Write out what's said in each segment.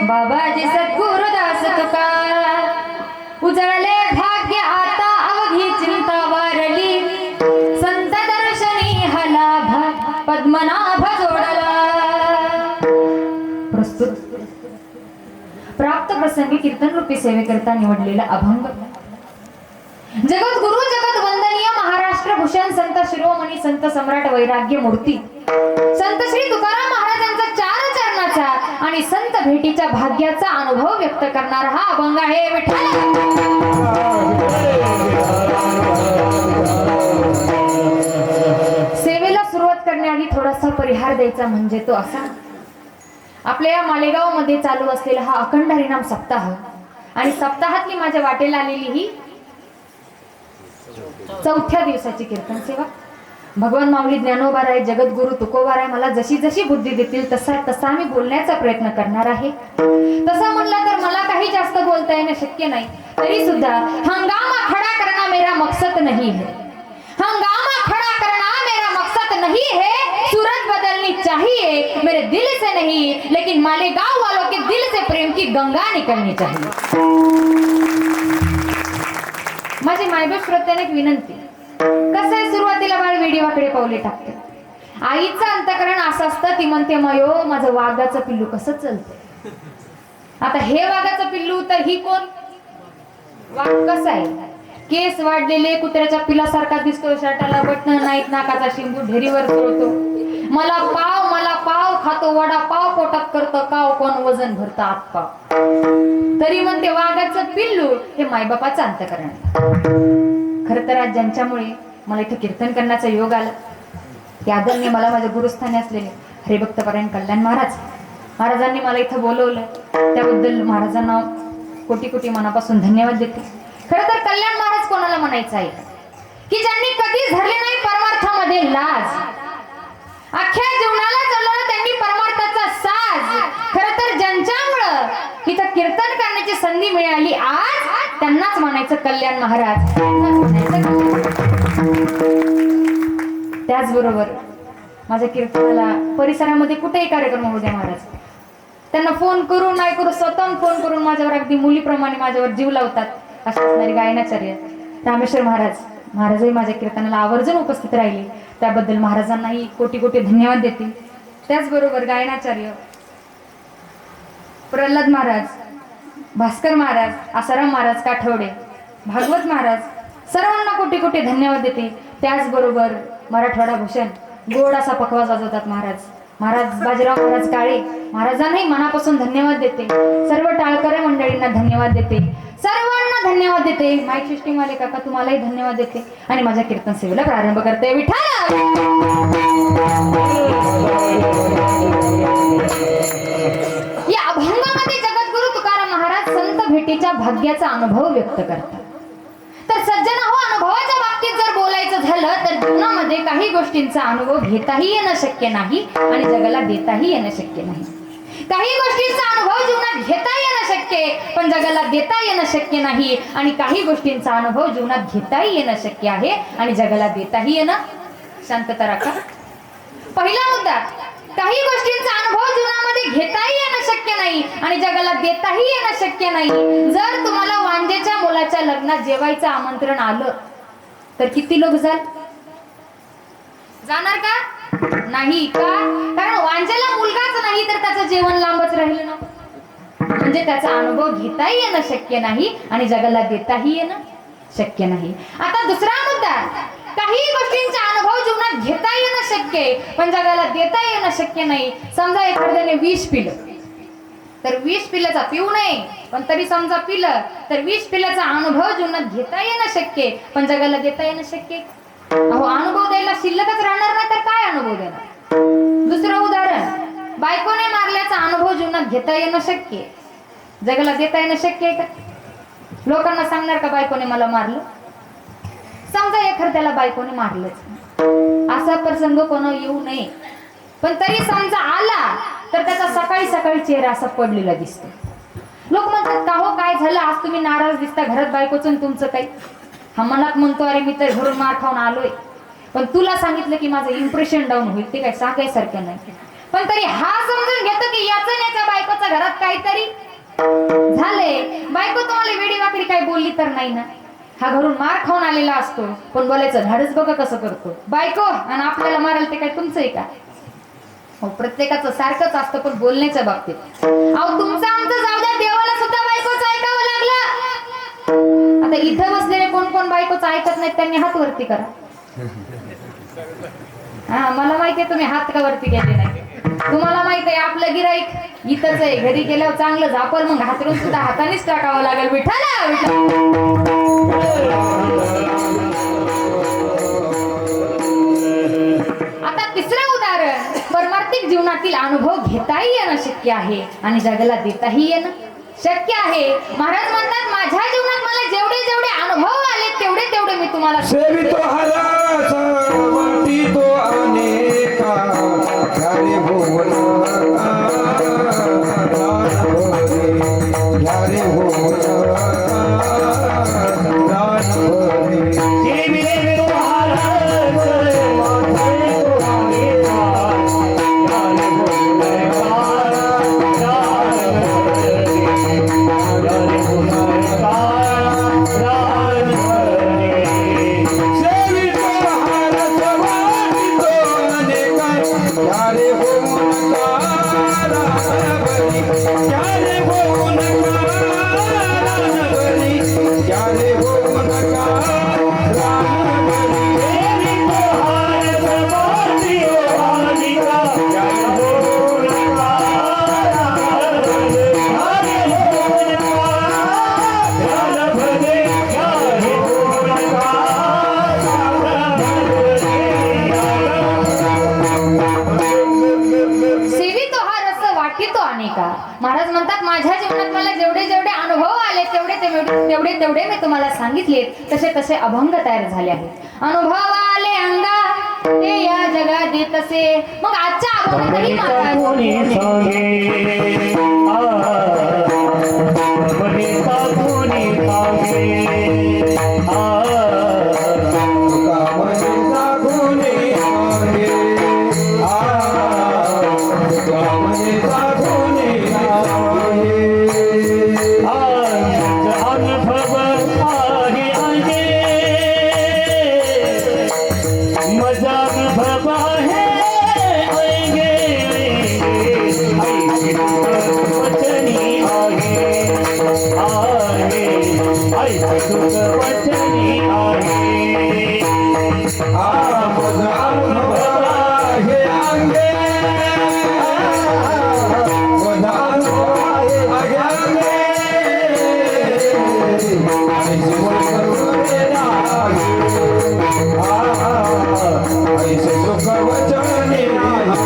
बाबाजी सद्गुरुदास तुकाराम उजळले भाग्य आता अवघी चिंता वारली संत दर्शनी हा लाभ पद्मनाभ जोडला। प्रस्तुत प्राप्त प्रसंगी कीर्तन रूपी सेवेकरता निवडलेला अभंग जगद्गुरु जगत वंदनीय महाराष्ट्र भूषण संत शिरोमणी संत सम्राट वैराग्य मूर्ती संत श्री तुकाराम महाराजांचा चार चरणाचा आणि संत भेटीच्या भाग्याचा अनुभव व्यक्त करणारा हा अभंग आहे। विठ्ठल सेवेला सुरुवात करण्याआधी थोडासा परिहार द्यायचा म्हणजे तो असा, आपल्या या मालेगाव मध्ये चालू असलेला हा अखंड हरिनाम सप्ताह आणि सप्ताहातली माझ्या वाटेला आलेली ही चौथ्या दिवसाची कीर्तन सेवा भगवान माऊली ज्ञानोबाराय जगद्गुरु तुकोबाराय मला जशी जशी बुद्धी देतील तसा मी बोलण्याचा प्रयत्न करणार आहे। तसा म्हणला तर मला काही जास्त बोलता येणं शक्य नाही, तरी सुद्धा हंगामा खड़ा करना मेरा मकसद नहीं है, हंगामा खड़ा करना मेरा मकसद नहीं है, सूरत बदलनी चाहिए मेरे दिल से नहीं लेकिन मालेगांव वालों के दिल से प्रेम की गंगा निकलनी चाहिए। माझी मायबाप श्रोत्याने एक विनंती, कसं आहे सुरुवातीला बाळ व्हिडिओकडे पावले टाकते, आईचं अंतकरण असं असतं ती म्हणते मयो माझं वाघाचं पिल्लू कसं चालतंय, आता हे वाघाचं पिल्लू तर ही कोण वाघ कसा आहे, केस वाढलेले कुत्र्याच्या पिलासारखा दिसतो, शर्टाला बटन नाहीत, नाकाचा शिंगू ढेरीवर चोळतो, मला पाव खातो, वडा पाव पोटात करतो, काव कोण वजन भरतं आतपाव, तरी म्हणते वाघाचं पिल्लू हे मायबापाचं अंतकरण। खरं तर आज ज्यांच्यामुळे मला इथं कीर्तन करण्याचा योग आला त्या आदरणीय मला माझ्या गुरुस्थानी असलेले हरिभक्तपरायण कल्याण महाराजांनी मला इथं बोलवलं, त्याबद्दल महाराजांना कोटी कोटी मनापासून धन्यवाद देते। खरं तर कल्याण महाराज कोणाला म्हणायचं आहे की ज्यांनी कधी धरले नाही परमार्थामध्ये लाज, अख्ख्या जीवनाला चालवलं त्यांनी परमार्थाचा साज। खरं तर ज्यांच्यामुळं इथं कीर्तन करण्याची संधी मिळाली आज त्यांनाच म्हणायचं कल्याण महाराज। त्याचबरोबर माझ्या कीर्तनाला परिसरामध्ये कुठेही कार्यक्रम होऊ द्या महाराज, त्यांना फोन करू नाही करू स्वतः फोन करून माझ्यावर अगदी मुलीप्रमाणे माझ्यावर जीव लावतात अशा असणारे गायनाचार्य रामेश्वर महाराजही माझ्या कीर्तनाला आवर्जून उपस्थित राहिले, त्याबद्दल महाराजांनाही कोटी कोटी धन्यवाद देते। त्याचबरोबर गायनाचार्य प्रल्हाद महाराज, भास्कर महाराज, आसाराम महाराज काठवडे, भागवत महाराज सर्वांना कोटी कोटी धन्यवाद देते। त्याचबरोबर मराठवाडा भूषण गोड असा पखवाज वाजवतात महाराज बाजीराव महाराज काळे, महाराजांनाही मनापासून धन्यवाद देते। सर्व टाळकरी मंडळींना धन्यवाद देते, सर्वांना धन्यवाद देते. माईक सिस्टीम वाले काका तुम्हालाही धन्यवाद देते आणि माझ्या कीर्तन सेवेला प्रारंभ करते. विठ्ठल या अभंगामध्ये जगद्गुरु तुकाराम महाराज संत भेटीच्या भाग्याचा अनुभव व्यक्त करतात. तर सज्जन हो, अनुभवाच्या बाबतीत जर बोलायचं झालं तर जीवनामध्ये काही गोष्टींचा अनुभव घेताही येणं शक्य नाही आणि जगाला देताही येणं शक्य नाही. काही गोष्टींचा अनुभव जीवनात घेता येणं शक्य आहे पण जगाला देता येणं शक्य नाही आणि काही गोष्टींचा अनुभव जीवनात घेताही येणं शक्य आहे आणि जगाला देताही येणं. शांतता राखा. पहिला मुद्दा, काही गोष्टींचा अनुभव जीवनामध्ये घेताही येणं शक्य नाही आणि जगाला देताही येणं शक्य नाही. जर तुम्हाला वांजेच्या मुलाच्या लग्नात जेवायचं आमंत्रण आलं तर किती लोक जाणार का? नाही का? कारण वांजेला मुलगाच नाही तर त्याचं जेवण लांबच राहिलं ना. म्हणजे त्याचा अनुभव घेताही येणं शक्य नाही आणि जगाला देताही येणं शक्य नाही. आता दुसरा मुद्दा, काही गोष्टींचा अनुभव जीवनात घेता येणं शक्य आहे पण जगाला देता येणं शक्य नाही. समजा एखाद्याने विष पिलं तर विष पिल्याचा पिऊ नये पण तरी समजा पिलं तर विष पिल्याचा अनुभव जीवनात घेता येणं शक्य आहे पण जगाला देता येणं शक्य आहे. अहो, अनुभव द्यायला शिल्लकच राहणार नाही तर काय अनुभव देणार. दुसरं उदाहरण, बायकोने मारल्याचा अनुभव जीवनात घेता येणं शक्य आहे, जगाला देता येणं शक्य आहे का? लोकांना सांगणार का बायकोने मला मारलं? समजा एखाद्याला बायकोने मारलंच, असा प्रसंग कोणा येऊ नये पण तरी समजा आला तर त्याचा सकाळी सकाळी चेहरा असा पडलेला दिसतो. लोक म्हणतात का हो काय झालं आज तुम्ही नाराज दिसता, घरात बायकोचं तुमचं काही? हा मनात म्हणतो अरे मी तर घरून मार खाऊन आलोय पण तुला सांगितलं की माझं इम्प्रेशन डाऊन होईल ते काय सांगायसारखं नाही. पण तरी हा समजून घेतो की याच्या बायकोच्या घरात काहीतरी झाले. बायको तुम्हाला वेडी वाकडी काही बोलली तर नाही ना. हा घरून मार खाऊन आलेला असतो पण बोलायचं धाडच बघा कसं करतो. बायको आणि आपल्याला मारायला ते काय तुमचं आहे का? हो, प्रत्येकाचं सारखंच असतं पण बोलण्याच्या बाबतीत. अहो, तुमचं आमचं जाऊ द्या, देवाला सुद्धा बायकोचं ऐकावं लागलं. आता इथं बसलेले कोण कोण बायकोचं ऐकत नाहीत त्यांनी हात वरती करा. हा, मला माहितीये तुम्ही हात का वरती केले नाही. तुम्हाला माहित आहे आपलं गिराईक इथंच आहे, घरी गेल्यावर चांगलं झापल मग हातरून सुद्धा हातानेच टाकावं लागेल. विठ्ठल आता तिसरं उदाहरण, परमार्थिक जीवनातील अनुभव घेताही येणं शक्य आहे आणि जगाला देताही येणं शक्य आहे. महाराज म्हणतात माझ्या जीवनात मला जेवढे जेवढे अनुभव आले तेवढे तेवढे मी तुम्हाला सेवितो हरास वाटितो अनेका घ्यारे भुवन घ्यारे भुवन महाराज म्हणतात माझ्या जीवनात मला जेवढे जेवढे अनुभव आले तेवढे तेवढे तेवढे मी तुम्हाला सांगितले. तसे तसे अभंग तयार झाले आहेत. अनुभव आले अंगा ते या जगात देत असे. मग आजच्या अभंगातही ऐसे मन करून रे नाही ऐसे सुख वचने नाही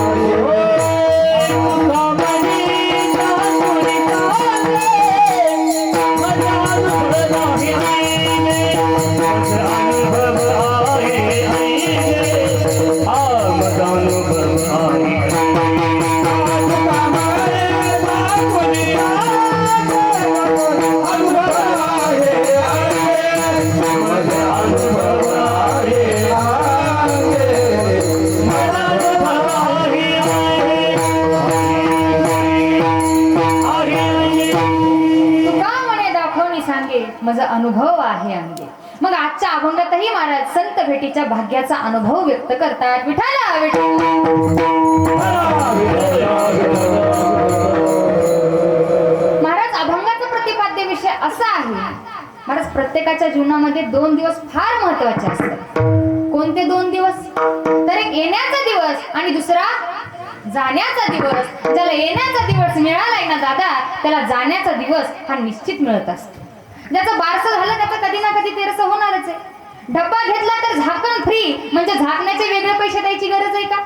माझा अनुभव आहे अंगे. मग आजच्या अभंगातही महाराज संत भेटीच्या भाग्याचा अनुभव व्यक्त करतात. विठाला विठ्ठल. महाराज अभंगाचा प्रतिपाद्य विषय असा आहे. महाराज प्रत्येकाच्या जीवनामध्ये 2 दिवस फार महत्वाचे असतात. कोणते 2 दिवस? तर एक येण्याचा दिवस आणि दुसरा जाण्याचा दिवस. ज्याला येण्याचा दिवस मिळालाय ना दादा, त्याला जाण्याचा दिवस हा निश्चित मिळत असतो. ज्याचं बारसं झालं त्याचं कधी ना कधी तेरसं होणारच आहे. डब्बा घेतला तर झाकण फ्री, म्हणजे झाकण्याचे वेगळे पैसे द्यायची गरज आहे का?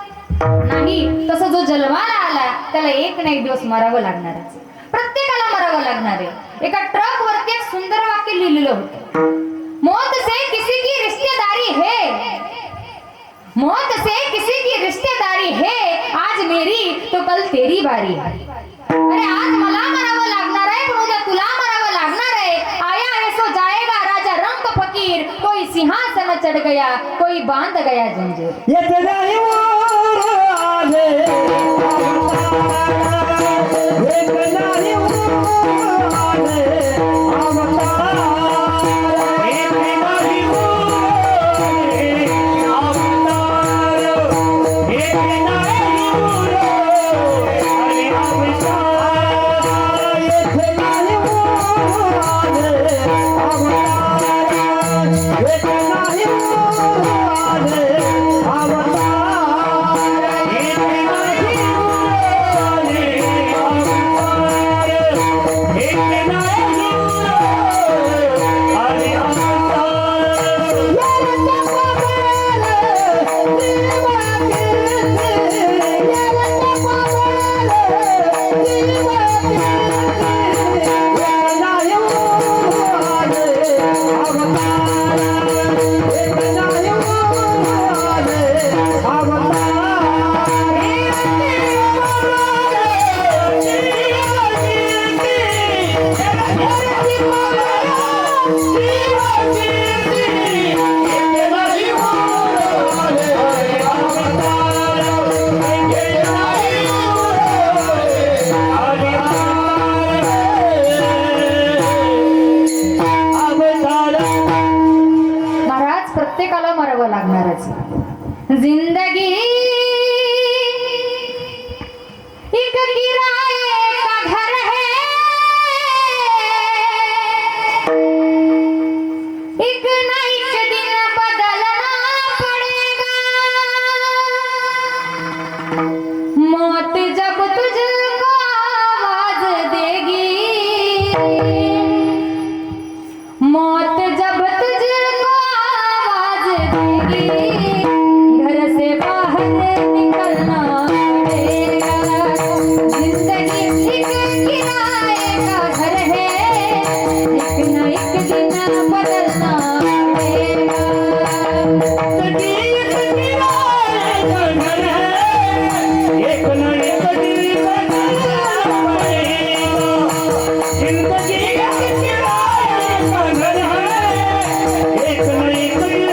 नाही. तसं जो जन्माला आला त्याला एक ना एक दिवस मरावं लागणारच. प्रत्येकाला मरावं लागणार आहे. एका ट्रक वरती एक सुंदर वाक्य लिहिलेलं होतं. मौत से किसी की रिश्तेदारी है, मौत से किसी की रिश्तेदारी है, आज मेरी तो कल तेरी बारी है. अरे आज मला मरावं लागणार आहे, पण उद्या तुला मरावं लागणार आहे. आया है सो जाएगा राजा रंग फकीर, कोई सिंहासन चढ़ गया, कोई बांध गया जंजीर. प्रत्येकाला मरावं लागणारच. जिंदगी एक किराए का घर है, एक ना एक दिन बदलना पड़ेगा. मौत जब तुझको आवाज देगी, मौत जब तुझको घर से बाहर निकलना पड़ेगा. जिंदगी एक किराए का घर है, एक न एक दिन बदलना पड़ेगा. जिंदगी एक किराए का घर है, एक न एक दिन बदलना पड़ेगा. जिंदगी एक किराए का घर है, एक न एक दिन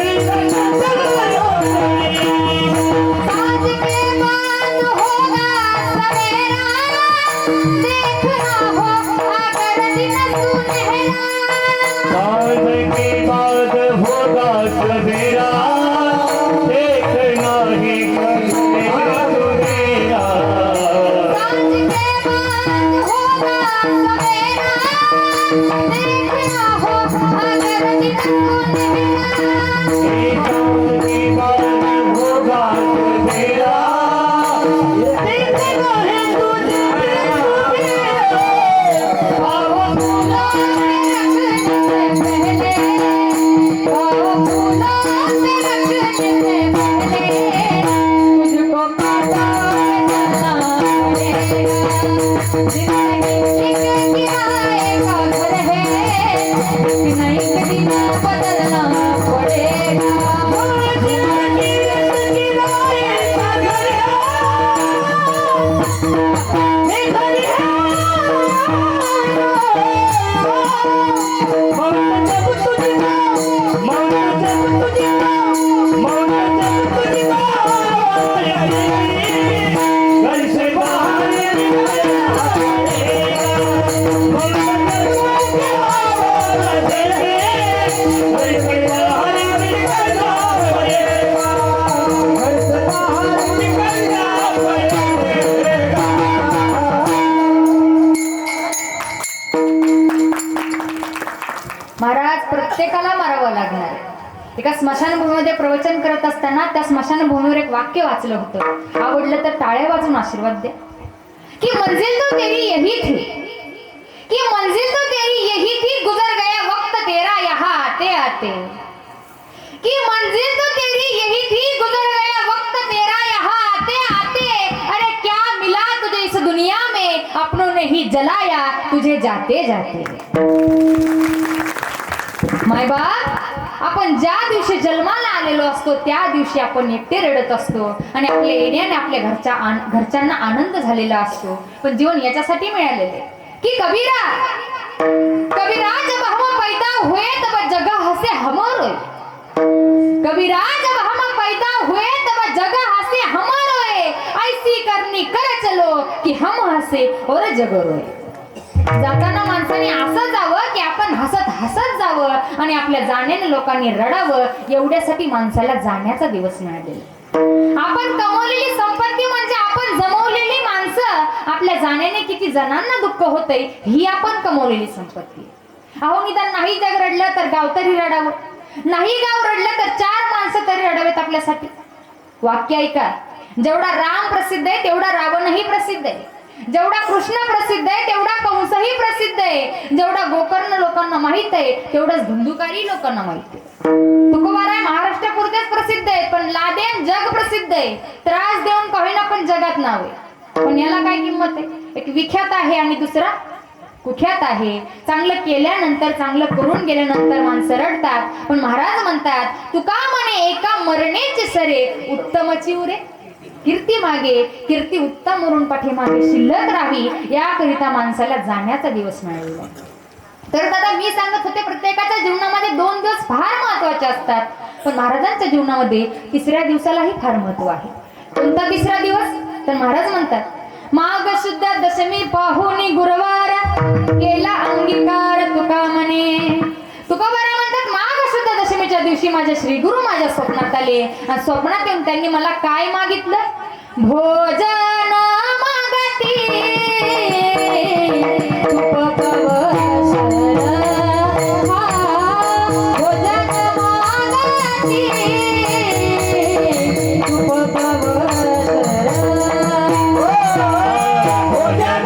महाराज प्रत्येकाला मारावं लागणार आहे. एका स्मशानभूमीमध्ये प्रवचन करत असताना त्या स्मशानभूमीवर एक वाक्य वाचलं होतं. आवडलं तर टाळ्या वाजून आशीर्वाद द्या. की मंजिल तो तेरी यही थी, कि मंजिल तो तेरी यही थी, गुजर गया वक्त तेरा यहाँ आते आते. कि मंजिल तो तेरी यही थी, गुजर गया वक्त तेरा यहाँ आते आते. अरे क्या मिला तुझे इस दुनिया में, अपनों ने ही जलाया तुझे जाते जाते. माय बाप, आपण ज्या दिवशी जन्माला आलेलो असतो त्या दिवशी आपण एकटे रडत असतो आणि आपल्या येण्याने आपल्या घरच्यांना आनंद झालेला असतो. पण जीवन याच्यासाठी मिळालेले की कबीरा जब हम पैदा हुए तब जगह हसे हमर होय. कबीरा जब हम पैदा हुए तब जगह हसे हमर होय. ऐसी करनी कर चलो की हम हसे और जग रोय. जाताना माणसाने असं जावं की आपण हसत हसत जावं आणि आपल्या जाण्याने लोकांनी रडावं. एवढ्यासाठी माणसाला जाण्याचा दिवस मिळालेला. आपण कमवलेली संपत्ती म्हणजे आपण जमवलेली माणसं. आपल्या जाण्याने किती जणांना दुःख होतंय ही आपण कमवलेली संपत्ती. अहो निदान नाही जग रडलं तर गाव तरी रडावं, नाही गाव रडलं तर 4 माणसं तरी रडावेत आपल्यासाठी. वाक्य ऐका, जेवढा राम प्रसिद्ध आहे तेवढा रावणही प्रसिद्ध आहे. जेवढा कृष्ण प्रसिद्ध आहे तेवढा कंसही प्रसिद्ध आहे. जेवढा गोकर्ण लोकांना माहित आहे तेवढाच धुंदुकारी लोकांना माहित आहे. तुकोबाराय महाराष्ट्रापुरतेच प्रसिद्ध आहे पण लादेन जग प्रसिद्ध आहे. त्रास देऊन कवे ना पण जगात नाव आहे. पण याला काय किंमत आहे? एक विख्यात आहे आणि दुसरा कुख्यात आहे. चांगलं केल्यानंतर, चांगलं करून गेल्यानंतर माणसं रडतात. पण महाराज म्हणतात तुका म्हणे एका मरणेचे सरे, उत्तमची उरे. कीर्ती मागे कीर्ती उत्तम म्हणून पाठीमागे शिल्लक राहावी याकरिता माणसाला जाण्याचा दिवस मिळालेला. तर दादा मी सांगत होते प्रत्येकाच्या जीवनामध्ये 2 दिवस फार महत्वाचे असतात. पण महाराजांच्या जीवनामध्ये 3ऱ्या दिवसालाही फार महत्व आहे. कोणता 3रा दिवस? तर महाराज म्हणतात माघ शुद्ध दशमी पाहुणी गुरुवार, केला अंगीकार तुका म्हणे. तुकोबाराय म्हणतात माघ शुद्ध दशमीच्या दिवशी माझे श्री गुरु माझ्या स्वप्नात आले आणि स्वप्नात येऊन त्यांनी मला काय मागितलं? भोजन मागती तुप कवशर, भोजन मागती तुप कवशर, भोजन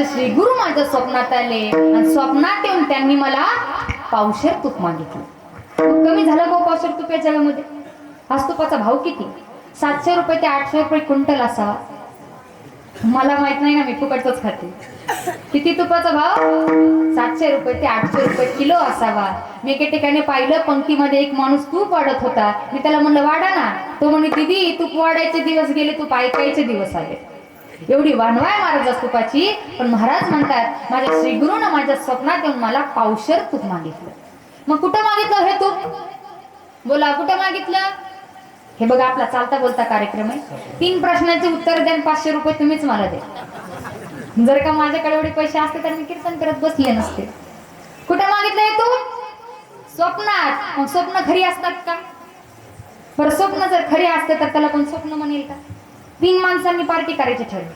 श्री गुरु माझ्या स्वप्नात आले आणि स्वप्नात येऊन त्यांनी मला पावशेर तूप मागितलं. खूप कमी झालं गो पावशेर तूप या जगामध्ये. आज तुपाचा भाव किती? 700 रुपये ते 800 रुपये क्विंटल असावा. मला माहित नाही ना, मी फुकटच खाते. किती तुपाचा भाव? 700 रुपये ते 800 रुपये किलो असावा. मी एके ठिकाणी पाहिलं, पंक्तीमध्ये एक माणूस तूप वाढत होता. मी त्याला म्हणलं वाढा ना. तो म्हणे दीदी तूप वाढायचे दिवस गेले, तूप ऐकायचे दिवस आले. एवढी वानवाय महाराज तुपाची. पण महाराज म्हणतात माझ्या श्रीगुरूनं माझ्या स्वप्नात येऊन मला पावशर तूप मागितलं. मग कुठं मागितलं हे तूप? बोला कुठं मागितलं? हे बघा आपला चालता बोलता कार्यक्रम आहे. 3 प्रश्नांचे उत्तर द्या, 500 रुपये तुम्हीच मला द्या. जर का माझ्याकडे एवढे पैसे असते तर मी कीर्तन करत बसले नसते. कुठं मागितलं हे तूप? स्वप्नात. मग स्वप्न खरी असतात का? बरं स्वप्न जर खरी असते तर त्याला कोण स्वप्न म्हणेल का? 3 माणसांनी पार्टी करायची ठरली.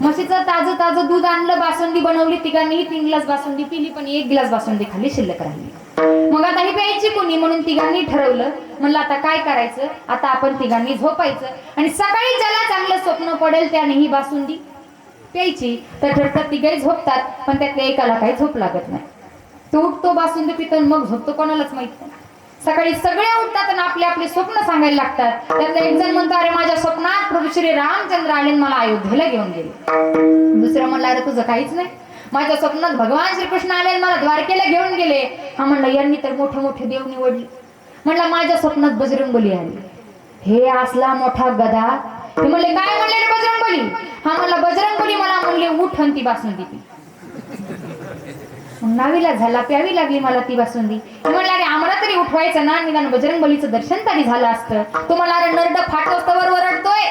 म्हशीचं ताजं ताजं दूध आणलं, बासुंदी बनवली. तिघांनीही 3 ग्लास बासुंदी पिली, पण 1 ग्लास बासुंदी खाली शिल्लक राहिली. मग आता ही प्यायची कोणी? म्हणून तिघांनी ठरवलं, म्हणलं आता काय करायचं, आता आपण तिघांनी झोपायचं आणि सकाळी ज्याला चांगलं स्वप्न पडेल त्याने ही बासुंदी प्यायची. तर ठरतात तिघही झोपतात, पण त्यातल्या एकाला काही झोप लागत नाही. तो उठतो, बासुंदी पितो, मग झोपतो कोणालाच माहित नाही. सकाळी सगळे उठतात आणि आपले आपले स्वप्न सांगायला लागतात. त्यातला एक जण म्हणतो अरे माझ्या स्वप्नात प्रभू श्री रामचंद्र आले मला अयोध्येला घेऊन गेले. दुसरं म्हणलं अरे तुझं काहीच नाही, माझ्या स्वप्नात भगवान श्रीकृष्ण आले मला द्वारकेला घेऊन गेले. हा म्हणलं यांनी तर मोठे मोठे देव निवडले. म्हणला माझ्या स्वप्नात बजरंगबली आली. हे असला मोठा गदा. हे म्हणले काय म्हणले रे बजरंगबली? हा म्हणला बजरंगबली मला म्हणले उठ आणि ती बासुंदी पी. नावीला झाला, प्यावी लागली मला ती बासुंदी. म्हणला अरे आम्हाला तरी उठवायचं ना, निदान बजरंगबलीचं दर्शन तरी झालं असतं. तो मला अरे नरड फाटवस्तवर ओरडतोय,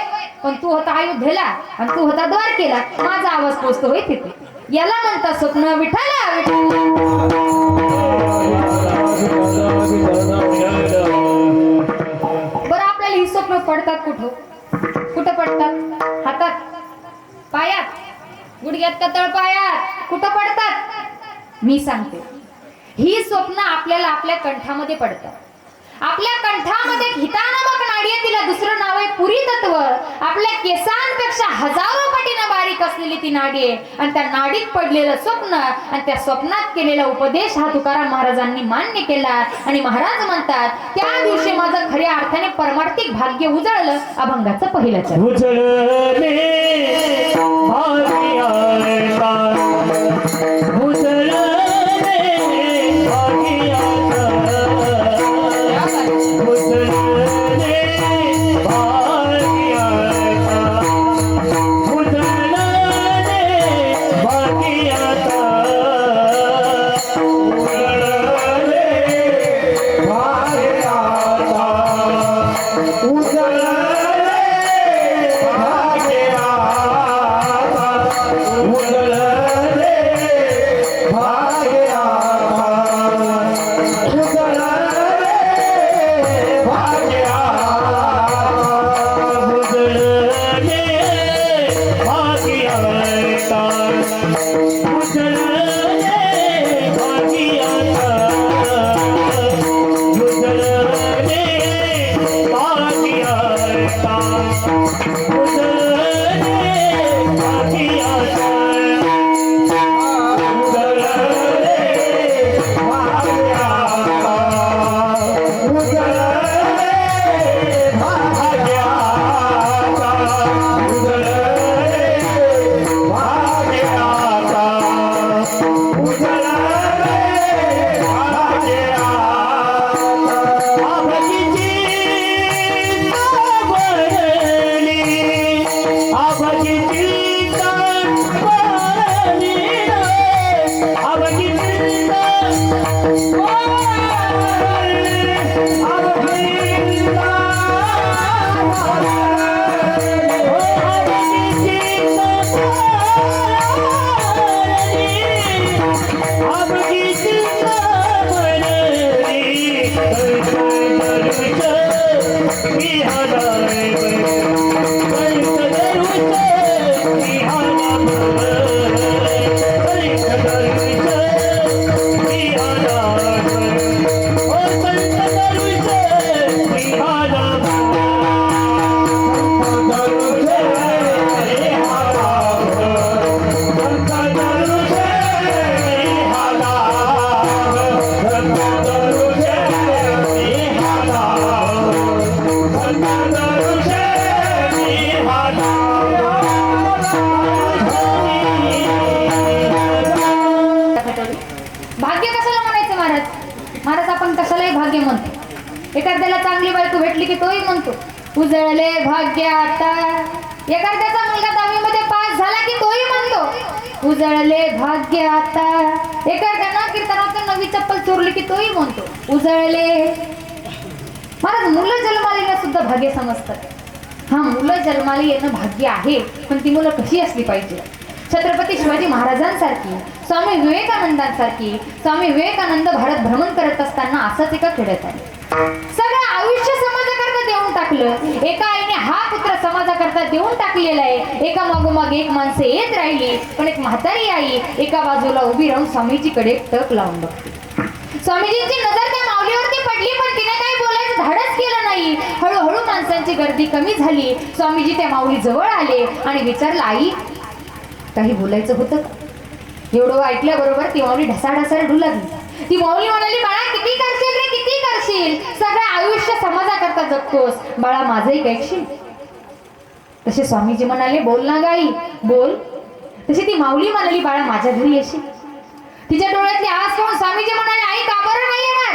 पण तू होता अयोध्येला आणि तू होता द्वारकेला, माझा आवाज पोचतो होय तिथे. याला म्हणतात स्वप्न. विठाला बरं आपल्याला ही स्वप्न पडतात कुठं? कुठं पडतात? हातात, पायात, गुडघ्यात का तळपायात? कुठं पडतात? मी सांगते. ही स्वप्न आपल्याला आपल्या कंठामध्ये पडतात. आपल्या कंठामध्ये हिता नामक नाडी आहे, तिला दुसरं नाव आहे पुरी तत्व. आपल्या केसांपेक्षा हजारो पटीनं बारीक असलेली ती नाडी आहे आणि त्या नाडीत पडलेलं स्वप्न आणि त्या स्वप्नात केलेला उपदेश हा तुकाराम महाराजांनी मान्य केला. आणि महाराज म्हणतात त्या दिवशी माझं खऱ्या अर्थाने परमार्थिक भाग्य उजळलं. अभंगाचं पहिलं चरण. उजळले भाग्याचा, उजळले भाग्याचा, उजळले भाग्याचा, उजळले भाग्याचा, उजळले भाग्याचा, उजळले महाराज आपण कशालाही भाग्य म्हणतो. एखाद्याला चांगली बायको भेटली की तोही म्हणतो उजळले भाग्य आता. एखाद्याचा मुलगा 10वी मध्ये पास झाला की तोही म्हणतो उजळले भाग्य आता. एखाद्याला कीर्तनातून नवी चप्पल चोरली की तोही म्हणतो उजळले. महाराज मुलं जन्माला सुद्धा भाग्य समजतात. हा मुलं जन्माला येणं भाग्य आहे, पण ती मुलं कशी असली पाहिजे. छत्रपती शिवाजी महाराजांसारखी, स्वामी विवेकानंदांसारखी. स्वामी विवेकानंद भारत भ्रमण करत असताना असंच एका खेड्यात आहे. सगळं आयुष्य समाजाकरता देऊन टाकलं. एका आईने हा पुत्र समाजाकरता देऊन टाकलेला आहे. एका मागोमाग एक माणसं येत राहिली, पण एक म्हातारी आई एका बाजूला उभी राहून स्वामीजीकडे टक लावून बघते. स्वामीजींची नजर त्या माऊलीवरती पडली, पण तिने काही बोलायचं धाडस केलं नाही. हळूहळू माणसांची गर्दी कमी झाली. स्वामीजी त्या माऊली जवळ आले आणि विचारलं, आई काही बोलायचं होतं का? एवढं ऐकल्याबरोबर ती माऊली ढसाढसा रडू लागली. ती माऊली म्हणाली, बाळा किती करशील रे, किती करशील. सगळं आयुष्य समाजाकरता जगतोस, बाळा माझंही ऐकशील. तसे स्वामीजी म्हणाले, बोल ना गाई बोल. तशी ती माऊली म्हणाली, बाळा माझ्या घरी येशील. तिच्या डोळ्यातले आस पाहून स्वामीजी म्हणाले, आई का बरं नाही येणार?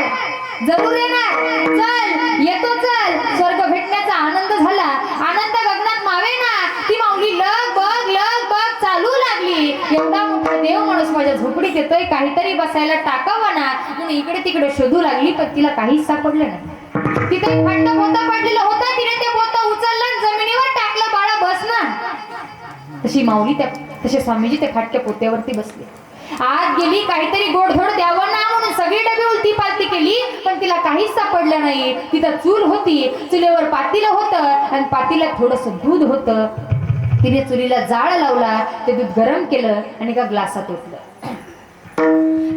जरूर येणार. चल येतो, चल. स्वर्ग भेटण्याचा आनंद झाला. आनंद गगनात मावेना. ती माऊली लग बग चालू लागली. एवढा मोठा देव माणूस माझ्या झोपडीत येतोय, काहीतरी बसायला टाकावं ना म्हणून इकडे तिकडे शोधू लागली, पण तिला काहीच सापडलं नाही. तिथे एक खंड पोतं पडलेलं होतं. तिने ते पोतं उचललं आणि जमिनीवर टाकलं. बाळा बस ना. तसे स्वामीजी त्या फाटक्या पोत्यावरती बसले. आत गेली, काहीतरी गोडधोड द्यावं ना म्हणून सगळी डबे उलटी पालती केली, पण तिला काहीच सापडलं नाही. तिथं चूल होती, चुलीवर पातेलं होतं आणि पातेल्यात थोडंसं दूध होतं. तिने चुलीला जाळ लावला, ते दूध गरम केलं आणि एका ग्लासात ओतलं.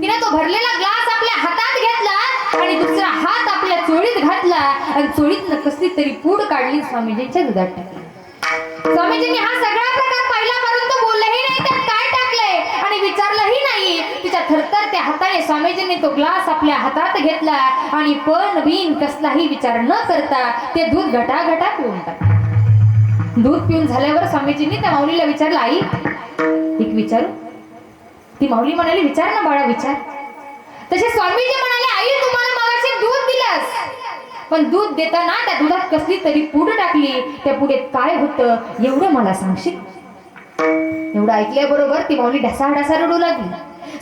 तिने तो भरलेला ग्लास आपल्या हातात घेतला आणि दुसरा हात आपल्या चोळीत घातला आणि चोळीतनं कसली तरी पूड काढली, स्वामीजींच्या दुधात टाकली. स्वामीजींनी हा सगळा प्रकार पाहिला, परंतु बोललेही नाही त्यात काय टाकलंय आणि विचारलंही नाही. तिच्या थरथरत्या हाताने स्वामीजींनी तो ग्लास आपल्या हातात घेतला आणि पण बिन कसलाही विचार न करता ते दूध घटाघटा पिऊन टाकलं. दूध पिऊन झाल्यावर स्वामीजींनी त्या माऊलीला विचारलं, आई एक विचारू? ती माऊली म्हणाली, विचार ना बाळा विचार. तसे स्वामीजी म्हणाले, आई तुम्हाला मगाशी दूध दिलंस, पण दूध देताना त्या दुधात कसली तरी पूड टाकली. त्या पुढेत काय होतं एवढं मला सांगशील? एवढं ऐकल्याबरोबर ती माऊली ढसाढसा रडू लागली.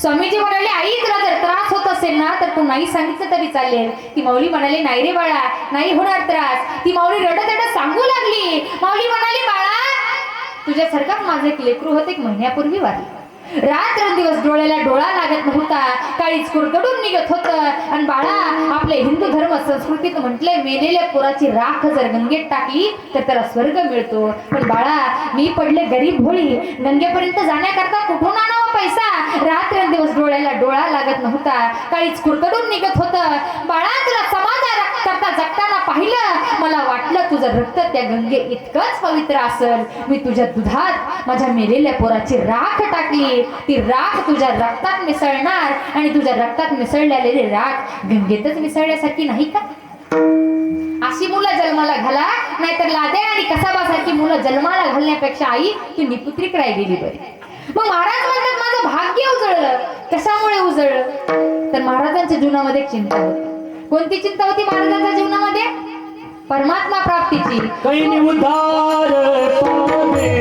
स्वामीजी म्हणाले, आई तुला जर त्रास होत असेल ना तर तू नाही सांगितलं तरी चालेल. ती माऊली म्हणाली, नाही रे बाळा, नाही होणार त्रास. ती माऊली रडत रडत सांगू लागली. माऊली म्हणाली, बाळा तुझ्यासारखं माझं एक लेकरू होतं, 1 महिन्यापूर्वी वारलं. रात्रंदिवस डोळ्याला डोळा लागत नव्हता, काळीच कुरकडून निघत होतं. आणि बाळा आपले हिंदू धर्म संस्कृतीत म्हटलंय, मेलेल्या पोराची राख जर गंगेत टाकली तर त्याला स्वर्ग मिळतो. पण बाळा मी पडले गरीब भोळी, गंगेपर्यंत जाण्याकरता कुठून आणावा पैसा? रात्रंदिवस डोळ्याला डोळा लागत नव्हता, काळीच कुरकडून निघत होतं. बाळा तुला समाजाकरता जगताना पाहिलं, मला वाटलं तुझं रक्त त्या गंगे इतकंच पवित्र असेल. मी तुझ्या दुधात माझ्या मेलेल्या पोराची राख टाकली. ती राख तुझ्या रक्तात मिसळणार आणि तुझ्या रक्तात मिसळलेली राख गंगेतच मिसळण्यासारखी नाही का? अशी मुलं जन्माला घाला, नाहीतर लादे आणि कसाबासारखी मुलं जन्माला घालण्यापेक्षा आई तू निपुत्रिक राहिलेली बरी. मग महाराज म्हणतात, माझं भाग्य उजळलं. कशामुळे उजळलं? तर महाराजांच्या जीवनामध्ये एक चिंता होती. कोणती चिंता होती महाराजांच्या जीवनामध्ये? परमात्मा प्राप्तीची. कैनी उद्धार पावे,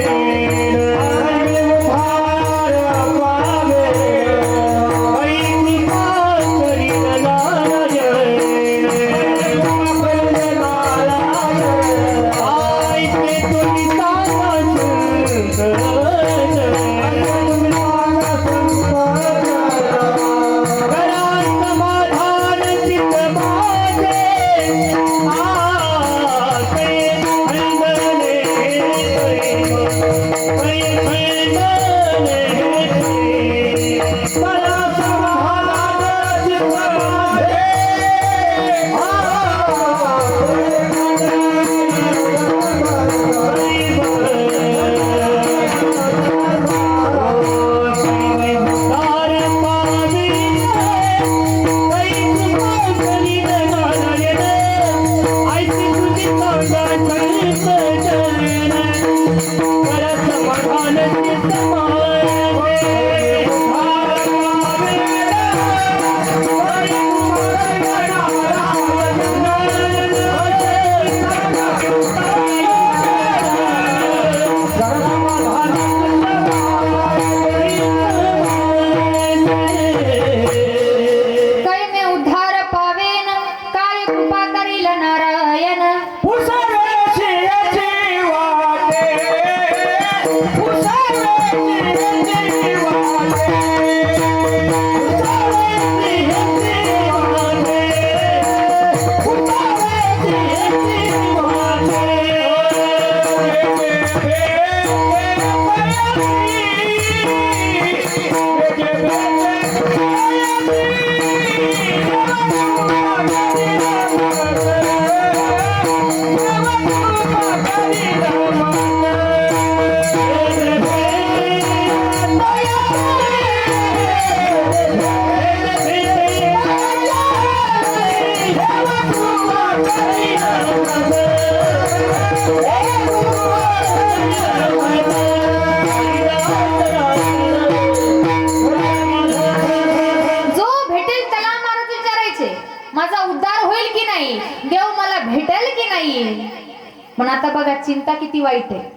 पण आता बघा चिंता किती वाईट आहे.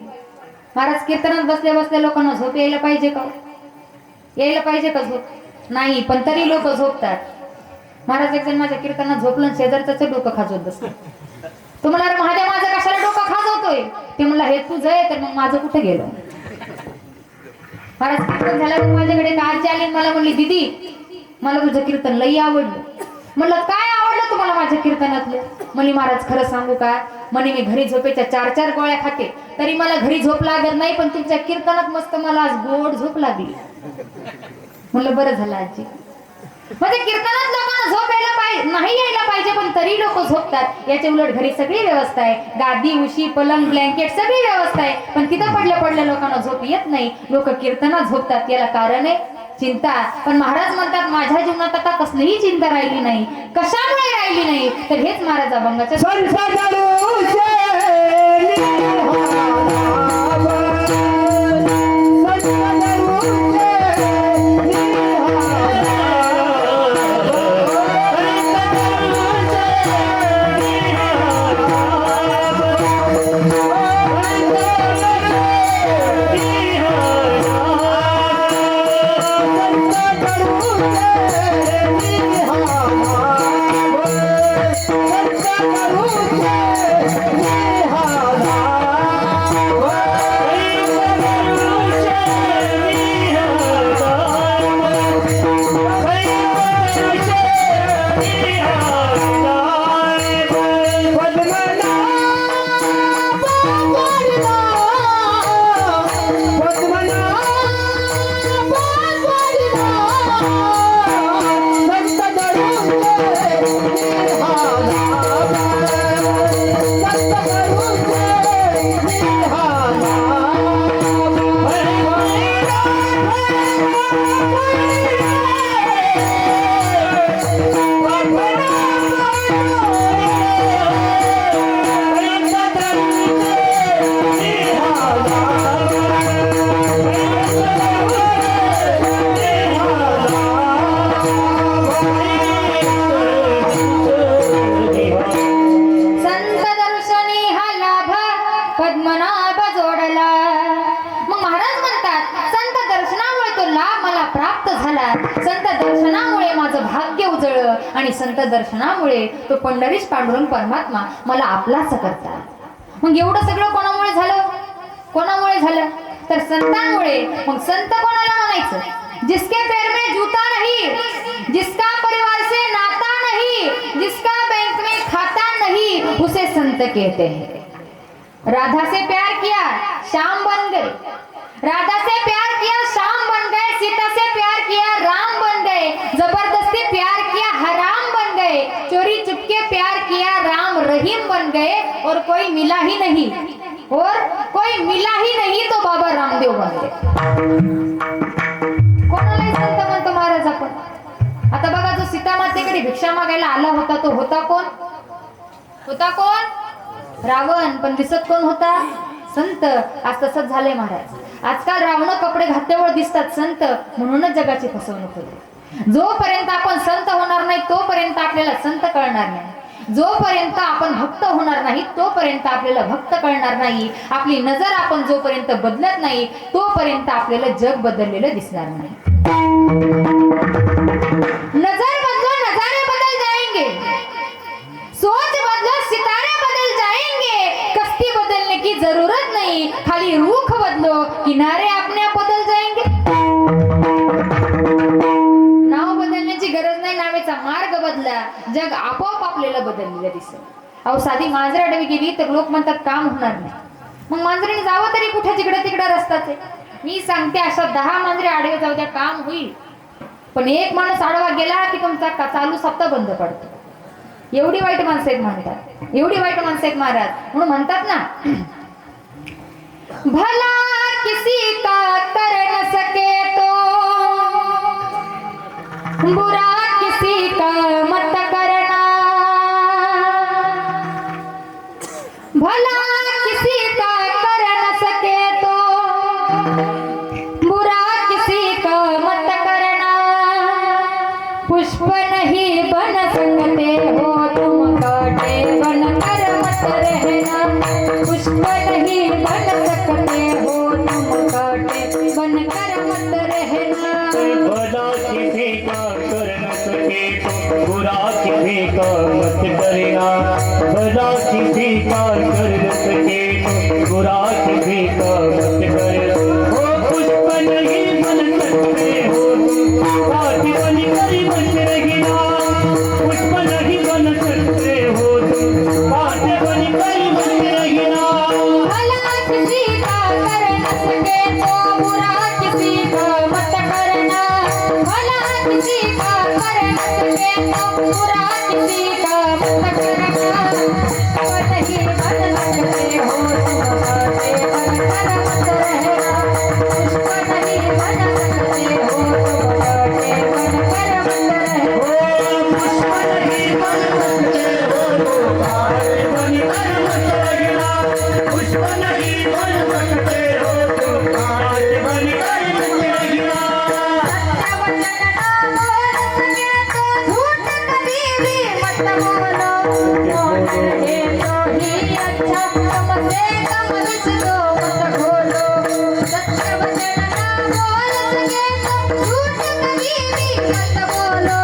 महाराज कीर्तनात बसल्या बसल्या लोकांना झोप यायला पाहिजे का? यायला पाहिजे का झोप? नाही, पण तरी लोक झोपतात. महाराज एक जण माझ्या कीर्तनात झोपलं, शेजारच डोकं खाजवत बसलं. तो म्हणला, अरे महादेव माझं कशाला डोकं खाजवतोय? ते म्हणला, हे तुझं आहे तर मग माझं कुठे गेलं? महाराज कीर्तन झाल्यावर माझ्याकडे एक आजी आली, मला म्हणली, दीदी मला तुझं कीर्तन लई आवडलं. म्हणलं, काय आवडलं तुम्हाला माझ्या कीर्तनातलं? म्हणली, महाराज खरं सांगू का? म्हणे मी घरी झोपेच्या 4-4 गोळ्या खाते तरी मला घरी झोप लागत नाही, पण तुमच्या कीर्तनात मस्त मला आज गोड झोप लागली. म्हणलं, बरं झालं आजी. म्हणजे कीर्तनात लोकांना झोप यायला पाहिजे, नाही यायला पाहिजे, पण तरी लोक झोपतात. याच्या उलट घरी सगळी व्यवस्था आहे, गादी, उशी, पलंग, ब्लँकेट सगळी व्यवस्था आहे, पण तिथं पडल्या लोकांना झोप येत नाही. लोक कीर्तनात झोपतात. याला कारण आहे चिंता. पण महाराज म्हणतात, माझ्या जीवनात आता कसलीही चिंता राहिली नाही. कशामुळे राहिली नाही? तर हेच महाराज अभंगाच्या पद्मनाभ जोडला. मग महाराज म्हणतात, संत दर्शनामुळे तो लाभ मला प्राप्त झाला. संत दर्शनामुळे माझं भाग्य उजळलं आणि संत दर्शनामुळे तो पंढरीश पांडुरंग परमात्मा मला आपलाच करतात. मग एवढं सगळं कोणामुळे झालं? कोणामुळे झालं? तर संतांमुळे. मग संत कोणाला म्हणायचं? जिसके पैर में जूता नहीं, जिसका परिवार से नाता नहीं, जिसका बैंक में खाता नहीं, उसे संत कहते हैं. राधा से प्यार किया, श्याम बन गए. राधा से प्यार किया, श्याम बन गए. सीता से प्यार किया, राम बन गए. जबरदस्ती प्यार किया, हराम बन गए. चोरी चुपके प्यार किया, राम रहीम बन गए. और कोई मिला ही नहीं, और कोई मिला ही नहीं तो बाबा रामदेव बन गए. कोणालाही संत म्हणतो महाराज आपण. आता बघा, जो सीता मातेकडे भिक्षा मागायला आला होता तो होता कोण? होता कोण? रावण. पण दिसत कोण होता? संत. आज तसंच झालंय महाराज. आजकाल रावण कपडे घातल्यावर दिसतात संत, म्हणूनच जगाची फसवणूक होते. जोपर्यंत आपण संत होणार नाही तोपर्यंत आपल्याला संत कळणार नाही. जोपर्यंत आपण भक्त होणार नाही तोपर्यंत आपल्याला भक्त कळणार नाही. आपली नजर आपण जोपर्यंत बदलत नाही तोपर्यंत आपल्याला जग बदललेलं दिसणार नाही. नजर बदलो, नजारे बदल जाएंगे. सोच बदलो, सितारे बदल जाएंगे. कश्ती बदलने की जरूरत नहीं, खाली रुख बदलो, किनारे अपने आप बदल जाएंगे. नाव बदलण्याची गरज नाही, नावेचा मार्ग बदला, जग आपोआप आपल्याला बदललेलं दिसेल. अहो, साधी मांजर आडवी गेली तर लोक म्हणतात काम होणार नाही. मग मांजरीने जावं तरी कुठे? जिकडे तिकडे रस्ताच आहे. मी सांगते, अशा 10 मांजरे आडवे जाऊ द्या, काम होईल. पण एक माणूस आडवा गेला की तुमचा चालू सप्ताह बंद पडतो. एवढी वाईट माणसं आहेत म्हणतात, एवढी वाईट माणसं आहेत महाराज. म्हणून म्हणतात ना, भला किसी का कर न सके तो बुरा किसी का मत करना. भला किसी का कर न सके तो बुरा किसी का मत करना. पुष्प नहीं बन सकते हो तुम, कांटे बनकर मत रहना. रहना, पुष्प नहीं बन सकते हो तुम कांटे बनकर मत रहना। भला किसी का कर न सके तो बुरा किसी का मत करना, भला किसी का कर न सके तो बुरा किसी का मत करना। हो पुष्प नहीं बन सकते हो कांट बन कर मत रहना, पुष्प नहीं बन सकते हो कांट बन कर मत रहना। भला किसी का कर न सके तो बुरा किसी का मत करना, भला किसी का कर न सके तो बुरा किसी का मत करना। पुष्प नहीं बन सकते हो तुम कांटे बनकर मत रहना, पुष्प नहीं बन सकते हो तुम कांटे बनकर मत रहना। पुष्प नहीं बन सकते हो कांटे बनकर मत रहना, पुष्प नहीं बन सकते हो कांटे बनकर मत रहना। सत्य वचन ना बोल सके तो झूठ कभी भी मत बोलो, मौन रहे तो ही अच्छा, कम से कम विष तो मत खोलो। सत्य वचन ना बोल सके तो झूठ कभी भी मत बोलो,